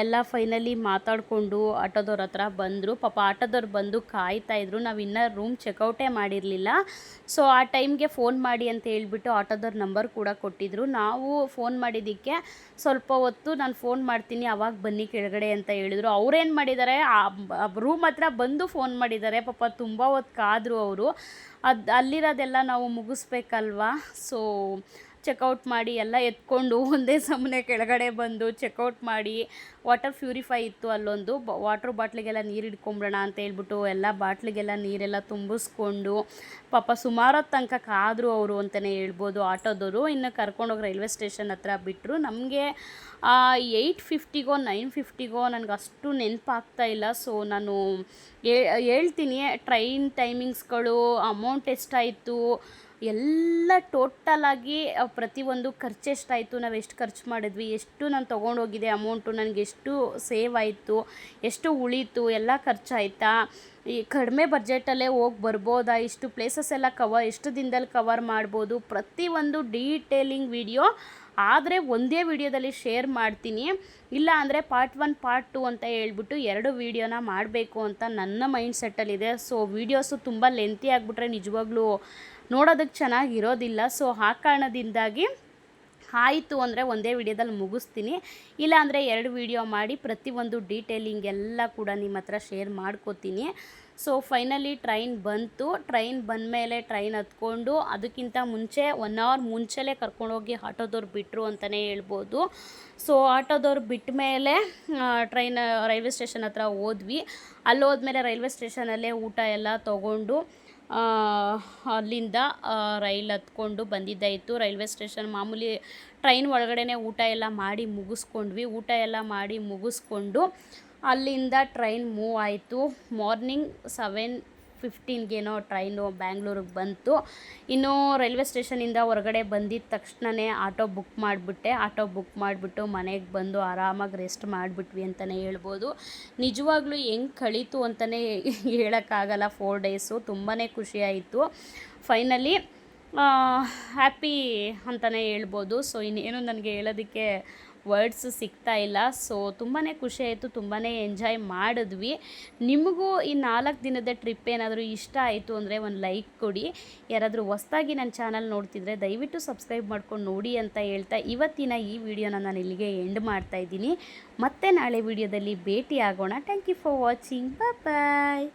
ಎಲ್ಲ ಫೈನಲಿ ಮಾತಾಡಿಕೊಂಡು ಆಟೋದವ್ರ ಹತ್ರ ಬಂದರು. ಪಾಪ ಆಟೋದವ್ರು ಬಂದು ಕಾಯ್ತಾಯಿದ್ರು. ನಾವು ಇನ್ನೂ ರೂಮ್ ಚೆಕ್ಔಟೇ ಮಾಡಿರಲಿಲ್ಲ. ಸೊ ಆ ಟೈಮ್ಗೆ ಫೋನ್ ಮಾಡಿ ಅಂತ ಹೇಳ್ಬಿಟ್ಟು ಆಟೋದವ್ರ ನಂಬರ್ ಕೂಡ ಕೊಟ್ಟಿದ್ದರು. ನಾವು ಫೋನ್ ಮಾಡಿದ್ದಕ್ಕೆ ಸ್ವಲ್ಪ ಹೊತ್ತು ನಾನು ಫೋನ್ ಮಾಡ್ತೀನಿ ಆವಾಗ ಬನ್ನಿ ಕೆಳಗಡೆ ಅಂತ ಹೇಳಿದರು. ಅವ್ರೇನು ಮಾಡಿದ್ದಾರೆ, ರೂಮ್ ಹತ್ರ ಬಂದು ಫೋನ್ ಮಾಡಿದ್ದಾರೆ. ಪಾಪ ತುಂಬ ಹೊತ್ತು ಕಾದರು ಅವರು. ಅಲ್ಲಿರೋದೆಲ್ಲ ನಾವು ಮುಗಿಸ್ಬೇಕಲ್ವಾ. ಸೊ ಚೆಕ್ಔಟ್ ಮಾಡಿ ಎಲ್ಲ ಎತ್ಕೊಂಡು ಒಂದೇ ಸಮನೆ ಕೆಳಗಡೆ ಬಂದು ಚೆಕ್ಔಟ್ ಮಾಡಿ ವಾಟರ್ ಪ್ಯೂರಿಫೈ ಇತ್ತು ಅಲ್ಲೊಂದು. ವಾಟ್ರ್ ಬಾಟ್ಲಿಗೆಲ್ಲ ನೀರು ಇಟ್ಕೊಂಬಿಡೋಣ ಅಂತ ಹೇಳ್ಬಿಟ್ಟು ಎಲ್ಲ ಬಾಟ್ಲಿಗೆಲ್ಲ ನೀರೆಲ್ಲ ತುಂಬಿಸ್ಕೊಂಡು ಪಾಪ ಸುಮಾರು ತನಕ ಕಾದರು ಅವರು ಅಂತಲೇ ಹೇಳ್ಬೋದು ಆಟೋದವರು. ಇನ್ನು ಕರ್ಕೊಂಡೋಗಿ ರೈಲ್ವೆ ಸ್ಟೇಷನ್ ಹತ್ರ ಬಿಟ್ಟರು. ನಮಗೆ 8:50ಗೋ 9:50ಗೋ ನನಗೆ ಅಷ್ಟು ನೆನಪಾಗ್ತಾ ಇಲ್ಲ. ಸೊ ನಾನು ಹೇಳ್ತೀನಿ ಟ್ರೈನ್ ಟೈಮಿಂಗ್ಸ್ಗಳು, ಅಮೌಂಟ್ ಎಷ್ಟಾಯಿತು ಎಲ್ಲ ಟೋಟಲಾಗಿ ಪ್ರತಿಯೊಂದು ಖರ್ಚು ಎಷ್ಟಾಯಿತು, ನಾವು ಎಷ್ಟು ಖರ್ಚು ಮಾಡಿದ್ವಿ, ಎಷ್ಟು ನಾನು ತೊಗೊಂಡೋಗಿದೆ ಅಮೌಂಟು, ನನಗೆ ಎಷ್ಟು ಸೇವ್ ಆಯಿತು, ಎಷ್ಟು ಉಳೀತು, ಎಲ್ಲ ಖರ್ಚಾಯ್ತಾ, ಈ ಕಡಿಮೆ ಬಡ್ಜೆಟಲ್ಲೇ ಹೋಗಿ ಬರ್ಬೋದಾ, ಇಷ್ಟು ಪ್ಲೇಸಸ್ ಎಲ್ಲ ಎಷ್ಟು ದಿನದಲ್ಲಿ ಕವರ್ ಮಾಡ್ಬೋದು, ಪ್ರತಿಯೊಂದು ಡೀಟೇಲಿಂಗ್ ವಿಡಿಯೋ ಆದರೆ ಒಂದೇ ವಿಡಿಯೋದಲ್ಲಿ ಶೇರ್ ಮಾಡ್ತೀನಿ. ಇಲ್ಲ ಅಂದರೆ ಪಾರ್ಟ್ 1 ಪಾರ್ಟ್ 2 ಅಂತ ಹೇಳ್ಬಿಟ್ಟು 2 ವೀಡಿಯೋನ ಮಾಡಬೇಕು ಅಂತ ನನ್ನ ಮೈಂಡ್ ಸೆಟ್ಟಲ್ಲಿದೆ. ಸೊ ವೀಡಿಯೋಸು ತುಂಬ ಲೆಂತಿ ಆಗಿಬಿಟ್ರೆ ನಿಜವಾಗ್ಲೂ ನೋಡೋದಕ್ಕೆ ಚೆನ್ನಾಗಿರೋದಿಲ್ಲ. ಸೊ ಆ ಕಾರಣದಿಂದಾಗಿ ಆಯಿತು ಅಂದರೆ ಒಂದೇ ವಿಡಿಯೋದಲ್ಲಿ ಮುಗಿಸ್ತೀನಿ. ಇಲ್ಲ ಅಂದರೆ 2 ವೀಡಿಯೋ ಮಾಡಿ ಪ್ರತಿಯೊಂದು ಡೀಟೇಲಿಂಗ್ ಎಲ್ಲ ಕೂಡ ನಿಮ್ಮ ಹತ್ರ ಶೇರ್ ಮಾಡ್ಕೋತೀನಿ. ಸೊ ಫೈನಲಿ ಟ್ರೈನ್ ಬಂತು. ಟ್ರೈನ್ ಬಂದಮೇಲೆ ಟ್ರೈನ್ ಹತ್ಕೊಂಡು ಅದಕ್ಕಿಂತ ಮುಂಚೆ 1 ಅವರ್ ಮುಂಚೆಲೇ ಕರ್ಕೊಂಡೋಗಿ ಆಟೋದವ್ರು ಬಿಟ್ಟರು ಅಂತಲೇ ಹೇಳ್ಬೋದು. ಸೊ ಆಟೋದವ್ರು ಬಿಟ್ಟ ಮೇಲೆ ಟ್ರೈನ್ ರೈಲ್ವೆ ಸ್ಟೇಷನ್ ಹತ್ರ ಹೋದ್ವಿ. ಅಲ್ಲಿ ಹೋದ್ಮೇಲೆ ರೈಲ್ವೆ ಸ್ಟೇಷನಲ್ಲೇ ಊಟ ಎಲ್ಲ ತೊಗೊಂಡು ಅಲ್ಲಿಂದ ರೈಲ್ ಹತ್ಕೊಂಡು ಬಂದಿದ್ದಾಯಿತು. ರೈಲ್ವೆ ಸ್ಟೇಷನ್ ಮಾಮೂಲಿ ಟ್ರೈನ್ ಒಳಗಡೆ ಊಟ ಎಲ್ಲ ಮಾಡಿ ಮುಗಿಸ್ಕೊಂಡ್ವಿ. ಊಟ ಎಲ್ಲ ಮಾಡಿ ಮುಗಿಸ್ಕೊಂಡು ಅಲ್ಲಿಂದ ಟ್ರೈನ್ ಮೂವ್ ಆಯಿತು. ಮಾರ್ನಿಂಗ್ 7:15ಗೇನೋ ಟ್ರೈನು ಬ್ಯಾಂಗ್ಳೂರಿಗೆ ಬಂತು. ಇನ್ನು ರೈಲ್ವೆ ಸ್ಟೇಷನಿಂದ ಹೊರಗಡೆ ಬಂದಿದ್ದ ತಕ್ಷಣವೇ ಆಟೋ ಬುಕ್ ಮಾಡಿಬಿಟ್ಟು ಮನೆಗೆ ಬಂದು ಆರಾಮಾಗಿ ರೆಸ್ಟ್ ಮಾಡಿಬಿಟ್ವಿ ಅಂತಲೇ ಹೇಳ್ಬೋದು. ನಿಜವಾಗ್ಲೂ ಹೆಂಗೆ ಕಳೀತು ಅಂತಲೇ ಹೇಳೋಕ್ಕಾಗಲ್ಲ. 4 ಡೇಸು ತುಂಬಾ ಖುಷಿಯಾಯಿತು. ಫೈನಲಿ ಹ್ಯಾಪಿ ಅಂತಲೇ ಹೇಳ್ಬೋದು. ಸೊ ಇನ್ನೇನು ನನಗೆ ಹೇಳೋದಕ್ಕೆ ವರ್ಡ್ಸ್ ಸಿಗ್ತಾ ಇಲ್ಲ. ಸೊ ತುಂಬಾ ಖುಷಿ ಆಯಿತು, ತುಂಬಾ ಎಂಜಾಯ್ ಮಾಡಿದ್ವಿ. ನಿಮಗೂ ಈ 4 ದಿನದ ಟ್ರಿಪ್ ಏನಾದರೂ ಇಷ್ಟ ಆಯಿತು ಅಂದರೆ ಒಂದು ಲೈಕ್ ಕೊಡಿ. ಯಾರಾದರೂ ಹೊಸ್ದಾಗಿ ನನ್ನ ಚಾನಲ್ ನೋಡ್ತಿದ್ರೆ ದಯವಿಟ್ಟು ಸಬ್ಸ್ಕ್ರೈಬ್ ಮಾಡ್ಕೊಂಡು ನೋಡಿ ಅಂತ ಹೇಳ್ತಾ ಇವತ್ತಿನ ಈ ವಿಡಿಯೋನ ನಾನು ಇಲ್ಲಿಗೆ ಎಂಡ್ ಮಾಡ್ತಾಯಿದ್ದೀನಿ. ಮತ್ತೆ ನಾಳೆ ವಿಡಿಯೋದಲ್ಲಿ ಭೇಟಿ ಆಗೋಣ. Thank you for watching. Bye.